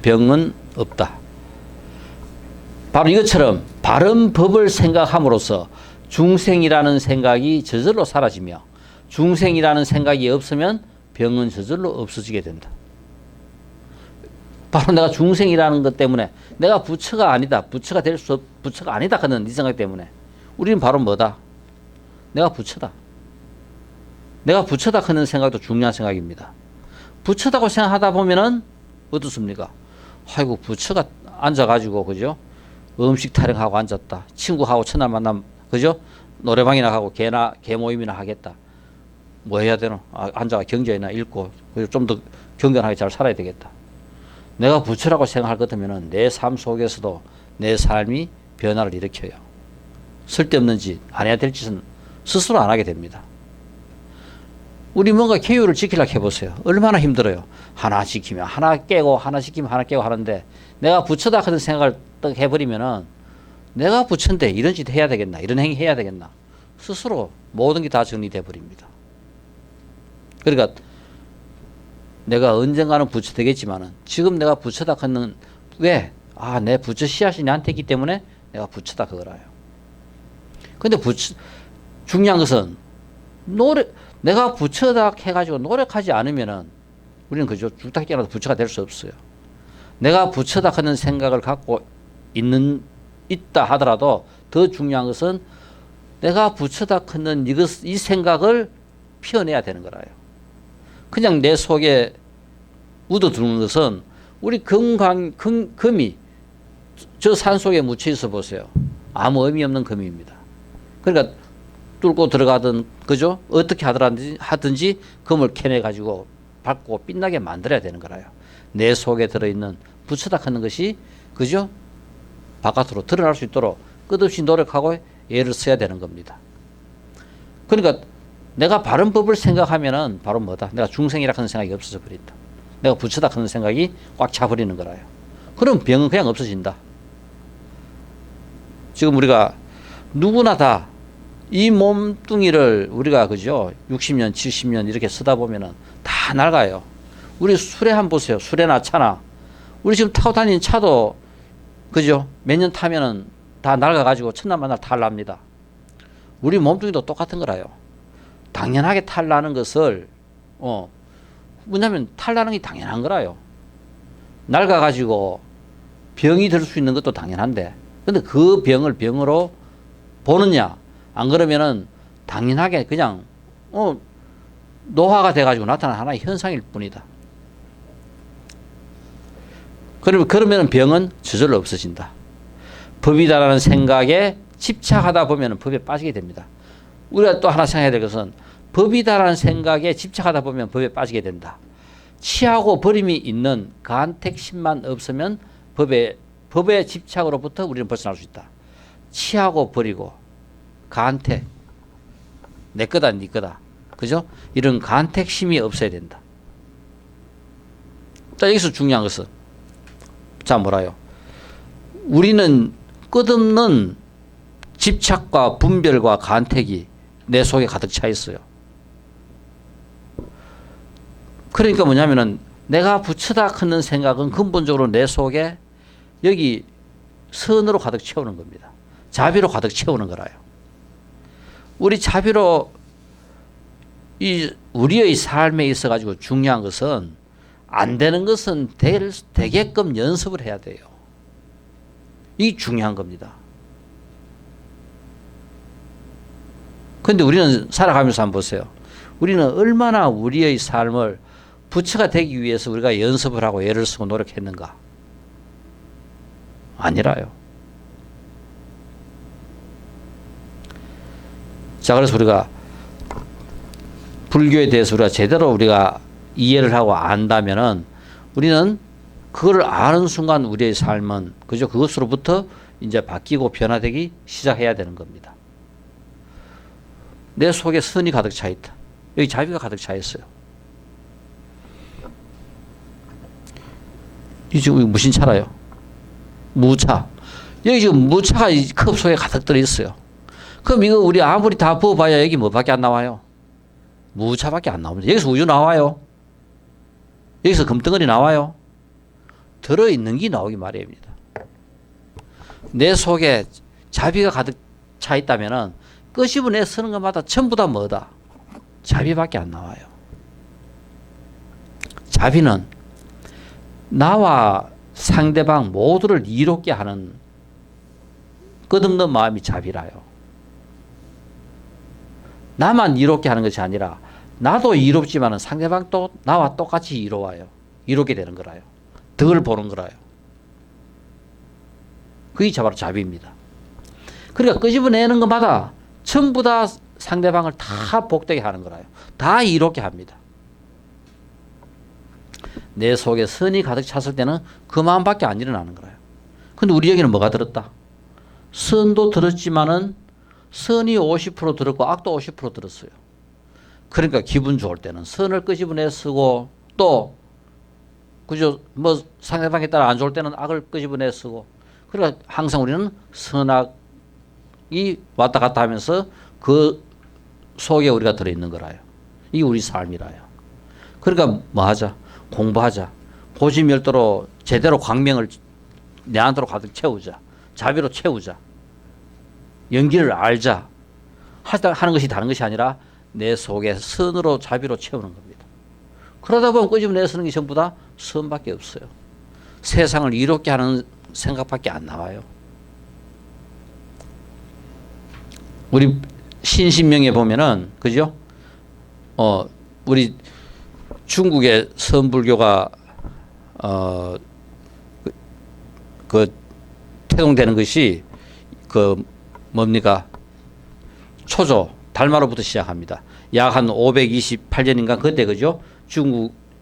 병은 없다. 바로 이것처럼 바른 법을 생각함으로써 중생이라는 생각이 저절로 사라지며 중생이라는 생각이 없으면 병은 저절로 없어지게 된다. 바로 내가 중생이라는 것 때문에 내가 부처가 아니다. 부처가 아니다 하는 이 생각 때문에 우리는 바로 뭐다? 내가 부처다. 내가 부처다 하는 생각도 중요한 생각입니다. 부처다고 생각하다 보면은 어떻습니까? 아이고 부처가 앉아가지고 그죠? 음식 타령하고 앉았다. 친구하고 첫날 만남 그죠? 노래방이나 가고 개 모임이나 하겠다. 뭐 해야 되노? 앉아가 경전이나 읽고 좀 더 경건하게 잘 살아야 되겠다. 내가 부처라고 생각할 것 같으면 내 삶 속에서도 내 삶이 변화를 일으켜요. 쓸데없는 짓, 안 해야 될 짓은 스스로 안 하게 됩니다. 우리 뭔가 계율을 지키려고 해보세요. 얼마나 힘들어요. 하나 지키면 하나 깨고 하나 지키면 하나 깨고 하는데 내가 부처다 하는 생각을 딱 해버리면은 내가 부처인데 이런 짓 해야 되겠나 이런 행위 해야 되겠나 스스로 모든 게 다 정리돼 버립니다. 그러니까 내가 언젠가는 부처 되겠지만은 지금 내가 부처다 하는 왜? 내 부처 씨앗이 나한테 있기 때문에 내가 부처다 그거라요. 근데 중요한 것은 내가 부처다 해가지고 노력하지 않으면은 우리는 그저 죽다 깨어나도 부처가 될 수 없어요. 내가 부처다 하는 생각을 갖고 있다 하더라도 더 중요한 것은 내가 부처다 하는 이 생각을 피워내야 되는 거라요. 그냥 내 속에 묻어두는 것은 우리 금이 저 산 속에 묻혀 있어 보세요. 아무 의미 없는 금입니다. 그러니까 뚫고 들어가든 그죠? 어떻게 하든지 금을 캐내 가지고 밝고 빛나게 만들어야 되는 거라요. 내 속에 들어있는 부처다 하는 것이 그죠? 바깥으로 드러날 수 있도록 끝없이 노력하고 애를 써야 되는 겁니다. 그러니까 내가 바른 법을 생각하면은 바로 뭐다? 내가 중생이라 하는 생각이 없어져 버린다. 내가 부처다 하는 생각이 꽉 차버리는 거라요. 그럼 병은 그냥 없어진다. 지금 우리가 누구나 다 이 몸뚱이를 우리가 그죠? 60년, 70년 이렇게 쓰다 보면은 다 낡아요. 우리 수레 한번 보세요. 수레나 차나. 우리 지금 타고 다니는 차도 그죠? 몇 년 타면은 다 낡아가지고 첫날 만날 탈납니다. 우리 몸뚱이도 똑같은 거라요. 당연하게 탈나는 것을, 뭐냐면 탈나는 게 당연한 거라요. 낡아가지고 병이 들 수 있는 것도 당연한데, 근데 그 병을 병으로 보느냐, 안 그러면은 당연하게 그냥, 노화가 돼가지고 나타나는 하나의 현상일 뿐이다. 그러면 병은 저절로 없어진다. 법이다라는 생각에 집착하다 보면 법에 빠지게 됩니다. 우리가 또 하나 생각해야 될 것은 법이다라는 생각에 집착하다 보면 법에 빠지게 된다. 취하고 버림이 있는 간택심만 없으면 법의 집착으로부터 우리는 벗어날 수 있다. 취하고 버리고 간택, 내 거다 네 거다, 그죠? 이런 간택심이 없어야 된다. 자, 여기서 중요한 것은 뭐라요? 우리는 끝없는 집착과 분별과 간택이 내 속에 가득 차 있어요. 그러니까 뭐냐면은 내가 부처다 하는 생각은 근본적으로 내 속에 여기 선으로 가득 채우는 겁니다. 자비로 가득 채우는 거라요. 우리 자비로 우리의 삶에 있어 가지고 중요한 것은 안 되는 것은 되게끔 연습을 해야 돼요. 이게 중요한 겁니다. 그런데 우리는 살아가면서 한번 보세요. 우리는 얼마나 우리의 삶을 부처가 되기 위해서 우리가 연습을 하고 애를 쓰고 노력했는가? 아니라요. 자, 그래서 우리가 불교에 대해서 우리가 이해를 하고 안다면은 우리는 그걸 아는 순간 우리의 삶은 그죠? 그것으로부터 이제 바뀌고 변화되기 시작해야 되는 겁니다. 내 속에 선이 가득 차 있다. 여기 자비가 가득 차 있어요. 이 지금 무슨 차라요? 무차. 여기 지금 무차가 이 컵 속에 가득 들어 있어요. 그럼 이거 우리 아무리 다 부어봐야 여기 뭐밖에 안 나와요? 무차밖에 안 나옵니다. 여기서 우유 나와요? 여기서 금덩어리 나와요? 들어있는 게 나오기 마련입니다. 내 속에 자비가 가득 차 있다면은 끄집어내 쓰는 것마다 전부 다 뭐다? 자비밖에 안 나와요. 자비는 나와 상대방 모두를 이롭게 하는 끝없는 마음이 자비라요. 나만 이롭게 하는 것이 아니라 나도 이롭지만 상대방도 나와 똑같이 이로워요. 이롭게 되는 거라요. 덕을 보는 거라요. 그게 바로 자비입니다. 그러니까 끄집어내는 것마다 전부 다 상대방을 다 복되게 하는 거라요. 다 이롭게 합니다. 내 속에 선이 가득 찼을 때는 그 마음밖에 안 일어나는 거예요. 근데 우리 여기는 뭐가 들었다? 선도 들었지만은 선이 50% 들었고 악도 50% 들었어요. 그러니까 기분 좋을 때는 선을 끄집어내 쓰고 또 그죠? 뭐 상대방에 따라 안 좋을 때는 악을 끄집어내 쓰고 그러니까 항상 우리는 선악이 왔다 갔다 하면서 그 속에 우리가 들어있는 거라요. 이게 우리 삶이라요. 그러니까 뭐 하자? 공부하자. 고지멸도로 제대로 광명을 내 안으로 가득 채우자. 자비로 채우자. 연기를 알자. 하는 것이 다른 것이 아니라 내 속에 선으로 자비로 채우는 겁니다. 그러다 보면 끄집어내 쓰는 게 전부 다 선밖에 없어요. 세상을 이롭게 하는 생각밖에 안 나와요. 우리 신신명에 보면은 그죠? 우리 중국의 선불교가 그 태동되는 것이 그 뭡니까? 초조 달마로부터 시작합니다. 약 한 528년인가 그때 그죠?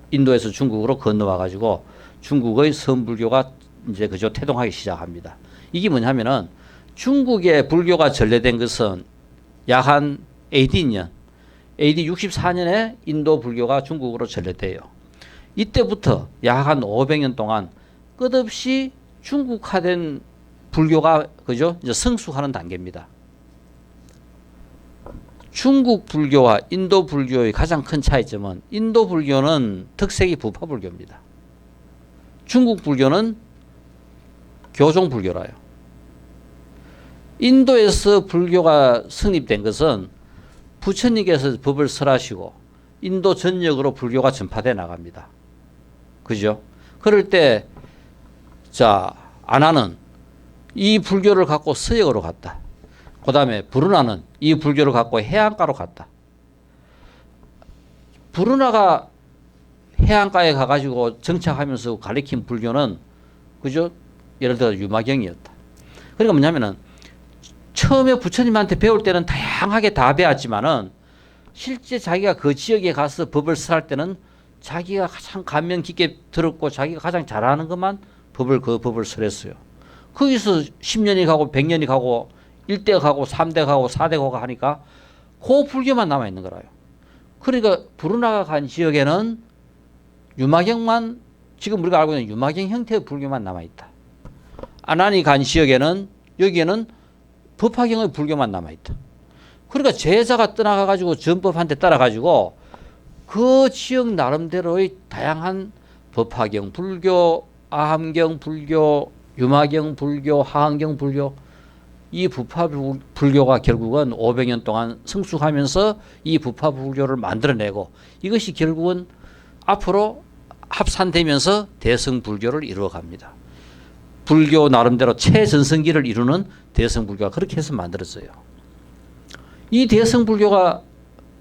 인도에서 중국으로 건너와 가지고 중국의 선불교가 이제 그죠? 태동하기 시작합니다. 이게 뭐냐면은 중국의 불교가 전래된 것은 약 한 AD년 AD 64년에 인도 불교가 중국으로 전래돼요. 이때부터 약 한 500년 동안 끝없이 중국화된 불교가 그죠? 이제 성숙하는 단계입니다. 중국 불교와 인도 불교의 가장 큰 차이점은 인도 불교는 특색이 부파 불교입니다. 중국 불교는 교종 불교라요. 인도에서 불교가 성립된 것은 부처님께서 법을 설하시고 인도 전역으로 불교가 전파돼 나갑니다. 그죠? 그럴 때, 자, 아나는 이 불교를 갖고 서역으로 갔다. 그 다음에 부르나는 이 불교를 갖고 해안가로 갔다. 부르나가 해안가에 가가지고 정착하면서 가리킨 불교는, 그죠? 예를 들어 유마경이었다. 그러니까 뭐냐면은, 처음에 부처님한테 배울 때는 다양하게 다 배웠지만은 실제 자기가 그 지역에 가서 법을 설할 때는 자기가 가장 감명 깊게 들었고 자기가 가장 잘하는 것만 그 법을 설했어요. 거기서 10년이 가고 100년이 가고 1대 가고 3대 가고 4대 가고 하니까 그 불교만 남아있는 거라요. 그러니까 부르나가 간 지역에는 유마경만 지금 우리가 알고 있는 유마경 형태의 불교만 남아있다. 아난이 간 지역에는 여기에는 법화경의 불교만 남아있다. 그러니까 제자가 떠나가가지고 전법한테 따라가지고 그 지역 나름대로의 다양한 법화경 불교, 아함경 불교, 유마경 불교, 하한경 불교 이 부파 불교가 결국은 500년 동안 성숙하면서 이 부파 불교를 만들어내고 이것이 결국은 앞으로 합산되면서 대성 불교를 이루어갑니다. 불교 나름대로 최전성기를 이루는 대성불교가 그렇게 해서 만들어져요. 이 대성불교가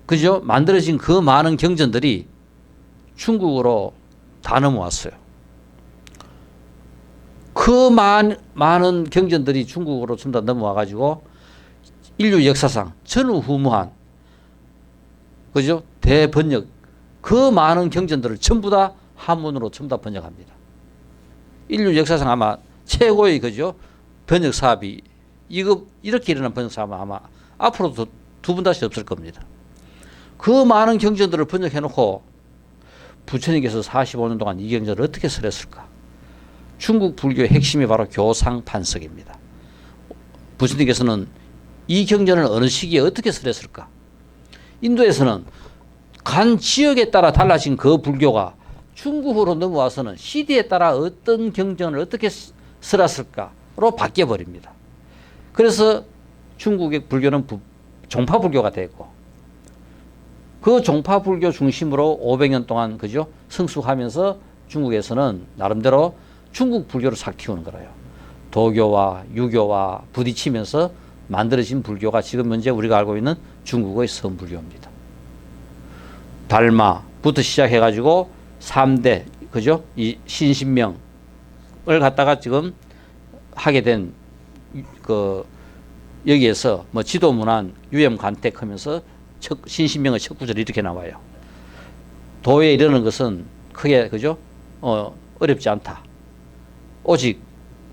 그죠? 만들어진 그 많은 경전들이 중국으로 다 넘어왔어요. 그 많은 경전들이 중국으로 전부 다 넘어와가지고 인류 역사상 전후무한 그죠? 대번역 그 많은 경전들을 전부 다 한문으로 전부 다 번역합니다. 인류 역사상 아마 최고의 그죠? 번역 사업이 이거 이렇게 일어난 번역 사업은 아마 앞으로도 두 번 다시 없을 겁니다. 그 많은 경전들을 번역해 놓고 부처님께서 45년 동안 이 경전을 어떻게 설했을까? 중국 불교의 핵심이 바로 교상판석입니다. 부처님께서는 이 경전을 어느 시기에 어떻게 설했을까? 인도에서는 간 지역에 따라 달라진 그 불교가 중국으로 넘어와서는 시대에 따라 어떤 경전을 어떻게 설했을까로 바뀌어 버립니다. 그래서 중국의 불교는 종파불교가 됐고 그 종파불교 중심으로 500년 동안 그죠 성숙하면서 중국에서는 나름대로 중국 불교를 싹 틔우는 거예요. 도교와 유교와 부딪히면서 만들어진 불교가 지금 현재 우리가 알고 있는 중국의 선불교입니다. 달마부터 시작해가지고 3대 그죠 이 신신명을 갖다가 지금 하게 된 그 여기에서 뭐 지도문안 유염간택하면서 신신명의 첫 구절이 이렇게 나와요. 도에 이르는 것은 크게 그죠 어렵지 않다. 오직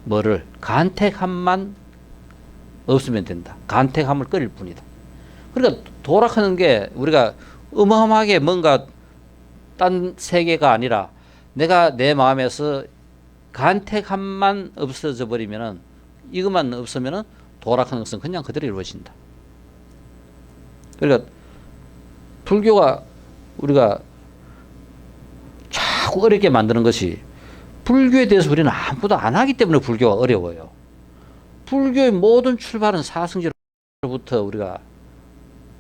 뭐를 간택함만 없으면 된다. 간택함을 끓일 뿐이다. 그러니까 도락하는 게 우리가 어마어마하게 뭔가 딴 세계가 아니라 내가 내 마음에서 간택함만 없어져 버리면은 이것만 없으면은 도락하는 것은 그냥 그대로 이루어진다. 그러니까 불교가 우리가 자꾸 어렵게 만드는 것이 불교에 대해서 우리는 아무도 안 하기 때문에 불교가 어려워요. 불교의 모든 출발은 사승제로부터 우리가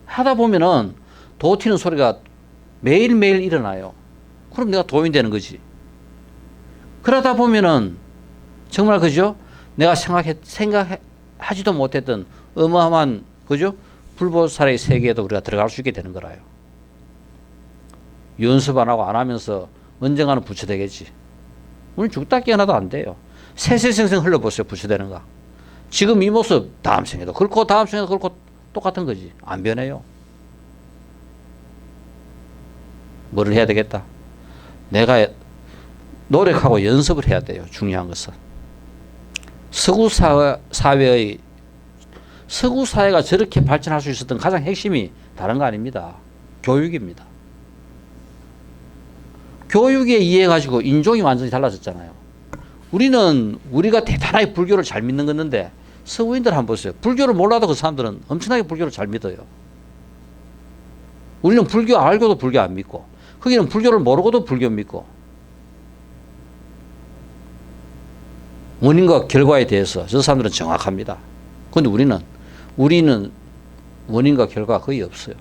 하다 보면은 도 튀는 소리가 매일매일 일어나요. 그럼 내가 도인이 되는 거지. 그러다 보면은 정말 그죠? 내가 생각하지도 못했던 어마어마한 그죠? 불보살의 세계에도 우리가 들어갈 수 있게 되는 거라요. 연습 안 하고 안 하면서 언젠가는 부처 되겠지. 우리 죽다 깨어나도 안 돼요. 세세생생 흘러보세요. 부처 되는 거. 지금 이 모습 다음 생에도 그렇고 다음 생에도 그렇고 똑같은 거지. 안 변해요. 뭐를 해야 되겠다? 내가 노력하고 연습을 해야 돼요. 중요한 것은. 서구 사회의 서구 사회가 저렇게 발전할 수 있었던 가장 핵심이 다른 거 아닙니다. 교육입니다. 교육에 의해 가지고 인종이 완전히 달라졌잖아요. 우리가 대단하게 불교를 잘 믿는 건데 서구인들 한번 보세요. 불교를 몰라도 그 사람들은 엄청나게 불교를 잘 믿어요. 우리는 불교 알고도 불교 안 믿고 거기는 불교를 모르고도 불교 믿고 원인과 결과에 대해서 저 사람들은 정확합니다. 그런데 우리는 원인과 결과가 거의 없어요.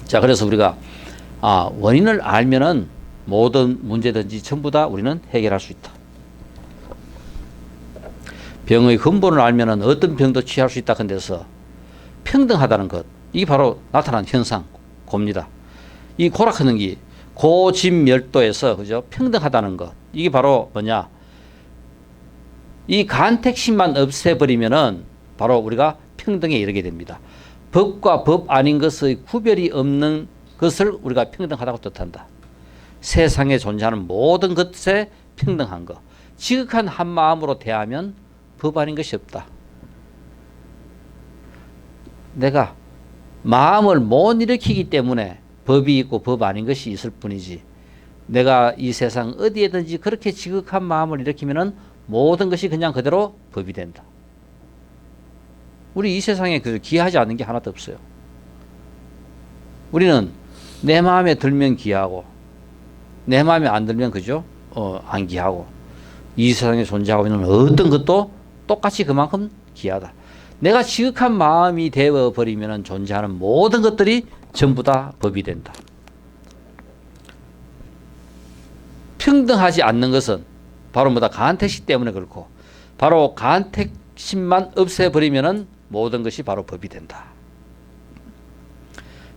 자, 그래서 우리가 원인을 알면은 모든 문제든지 전부 다 우리는 해결할 수 있다. 병의 근본을 알면은 어떤 병도 취할 수 있다. 근데서 평등하다는 것, 이게 바로 나타난 현상, 고입니다. 이 고락하는 게 고진멸도에서 그죠 평등하다는 것, 이게 바로 뭐냐? 이 간택심만 없애버리면은 바로 우리가 평등에 이르게 됩니다. 법과 법 아닌 것의 구별이 없는 것을 우리가 평등하다고 뜻한다. 세상에 존재하는 모든 것에 평등한 것. 지극한 한 마음으로 대하면 법 아닌 것이 없다. 내가 마음을 못 일으키기 때문에 법이 있고 법 아닌 것이 있을 뿐이지, 내가 이 세상 어디에든지 그렇게 지극한 마음을 일으키면은 모든 것이 그냥 그대로 법이 된다. 우리 이 세상에 기하지 않는 게 하나도 없어요. 우리는 내 마음에 들면 기하고 내 마음에 안 들면 그죠? 안 기하고, 이 세상에 존재하고 있는 어떤 것도 똑같이 그만큼 기하다. 내가 지극한 마음이 되어 버리면 존재하는 모든 것들이 전부 다 법이 된다. 평등하지 않는 것은 바로 뭐다? 간택심 때문에 그렇고, 바로 간택심만 없애버리면 모든 것이 바로 법이 된다.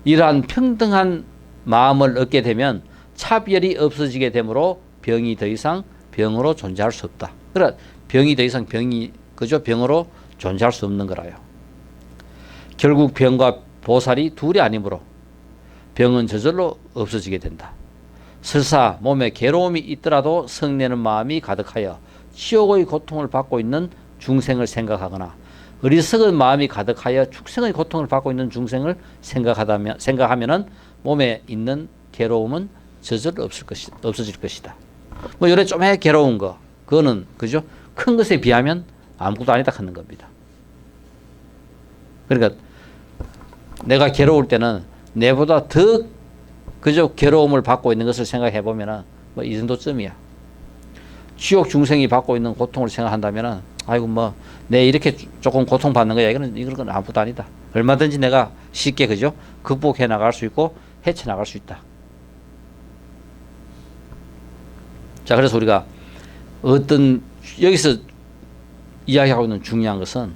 이러한 평등한 마음을 얻게 되면 차별이 없어지게 되므로 병이 더 이상 병으로 존재할 수 없다. 그러나 병이 더 이상 병으로 존재할 수 없는 거라요. 결국 병과 보살이 둘이 아니므로 병은 저절로 없어지게 된다. 설사 몸에 괴로움이 있더라도 성내는 마음이 가득하여 치욕의 고통을 받고 있는 중생을 생각하거나 어리석은 마음이 가득하여 축생의 고통을 받고 있는 중생을 생각하면은 몸에 있는 괴로움은 저절로 없어질 것이다. 뭐 요래 좀 해 괴로운 거 그거는 그죠? 큰 것에 비하면 아무것도 아니다 하는 겁니다. 그러니까 내가 괴로울 때는 내보다 더 그저 괴로움을 받고 있는 것을 생각해 보면은 뭐 이 정도쯤이야. 지옥 중생이 받고 있는 고통을 생각한다면은 아이고 뭐 내 이렇게 조금 고통 받는 거야 이건 아무것도 아니다. 얼마든지 내가 쉽게 그죠? 극복해 나갈 수 있고 헤쳐 나갈 수 있다. 자, 그래서 우리가 어떤 여기서 이야기하고 있는 중요한 것은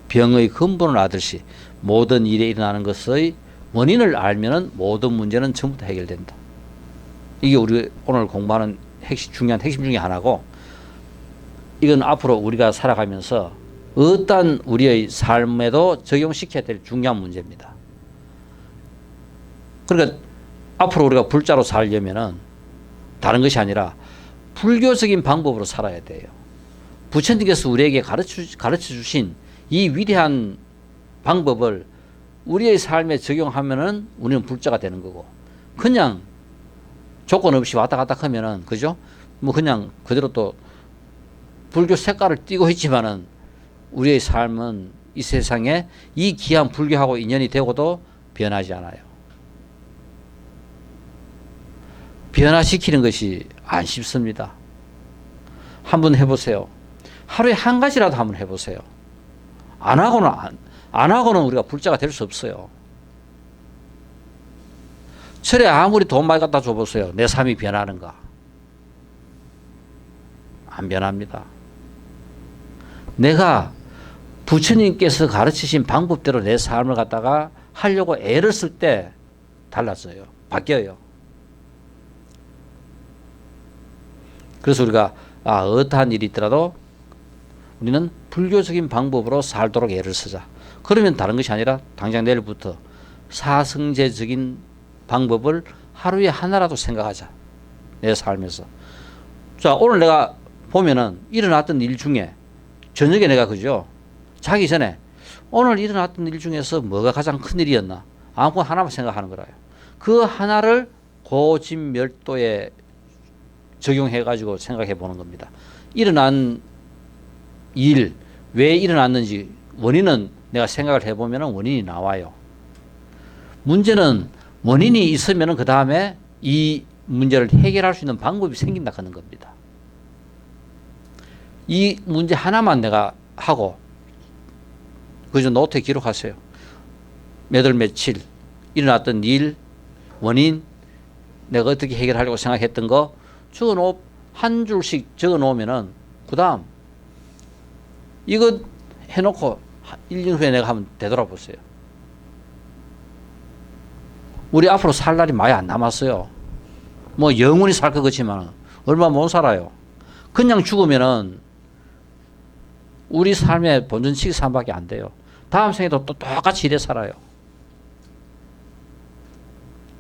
병의 근본을 알듯이 모든 일에 일어나는 것의 원인을 알면은 모든 문제는 전부 다 해결된다. 이게 우리 오늘 공부하는 중요한 핵심 중에 하나고, 이건 앞으로 우리가 살아가면서 어떠한 우리의 삶에도 적용시켜야 될 중요한 문제입니다. 그러니까 앞으로 우리가 불자로 살려면은 다른 것이 아니라 불교적인 방법으로 살아야 돼요. 부처님께서 우리에게 가르쳐 주신 이 위대한 방법을 우리의 삶에 적용하면은 우리는 불자가 되는 거고, 그냥 조건 없이 왔다 갔다 하면은 그죠? 뭐 그냥 그대로 또 불교 색깔을 띠고 있지만은 우리의 삶은 이 세상에 이 귀한 불교하고 인연이 되고도 변하지 않아요. 변화시키는 것이 안 쉽습니다. 한번 해보세요. 하루에 한 가지라도 한번 해보세요. 안 하고는 우리가 불자가 될 수 없어요. 철에 아무리 돈 많이 갖다 줘보세요. 내 삶이 변하는가? 안 변합니다. 내가 부처님께서 가르치신 방법대로 내 삶을 갖다가 하려고 애를 쓸 때 달라져요. 바뀌어요. 그래서 우리가 어떠한 일이 있더라도 우리는 불교적인 방법으로 살도록 애를 쓰자. 그러면 다른 것이 아니라 당장 내일부터 사성제적인 방법을 하루에 하나라도 생각하자. 내 삶에서. 자, 오늘 내가 보면은 일어났던 일 중에 저녁에 내가 그죠? 자기 전에 오늘 일어났던 일 중에서 뭐가 가장 큰 일이었나? 아무거나 하나만 생각하는 거라요. 그 하나를 고진멸도에 적용해 가지고 생각해 보는 겁니다. 일어난 일, 왜 일어났는지 원인은 내가 생각을 해 보면 원인이 나와요. 문제는 원인이 있으면 그 다음에 이 문제를 해결할 수 있는 방법이 생긴다 하는 겁니다. 이 문제 하나만 내가 하고 그저 노트에 기록하세요. 몇 월 며칠 일어났던 일, 원인, 내가 어떻게 해결하려고 생각했던 거 한 줄씩 적어 놓으면은 그 다음 이거 해놓고 1년 후에 내가 한번 되돌아보세요. 우리 앞으로 살 날이 많이 안 남았어요. 뭐 영원히 살 것 같지만 얼마 못 살아요. 그냥 죽으면은 우리 삶의 본전치기 삶밖에 안 돼요. 다음 생에도 또 똑같이 이래 살아요.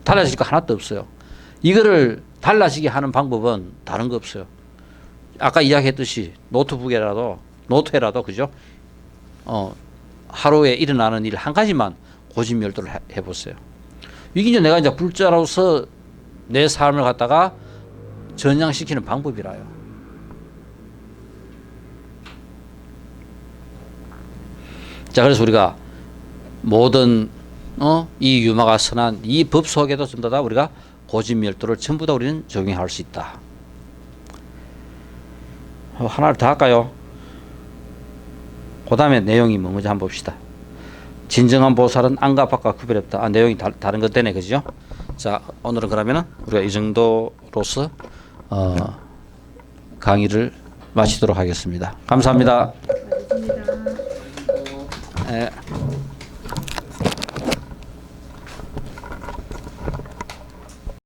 달라질 거 하나도 없어요. 이거를 달라지게 하는 방법은 다른 거 없어요. 아까 이야기했듯이 노트에라도 그죠? 하루에 일어나는 일 한 가지만 고진멸도를 해보세요. 이게 내가 이제 불자로서 내 삶을 갖다가 전향시키는 방법이라요. 자, 그래서 우리가 모든 이 유마가 선한 이 법 속에도 전부 다 우리가 고진멸도를 전부 다 우리는 적용할 수 있다. 하나를 더 할까요? 그 다음에 내용이 뭔지 한번 봅시다. 진정한 보살은 안과 밖과 구별이 없다. 내용이 다른 것 되네, 그죠? 자, 오늘은 그러면은 우리가 이 정도로서 강의를 마치도록 하겠습니다. 감사합니다. 알겠습니다. 네.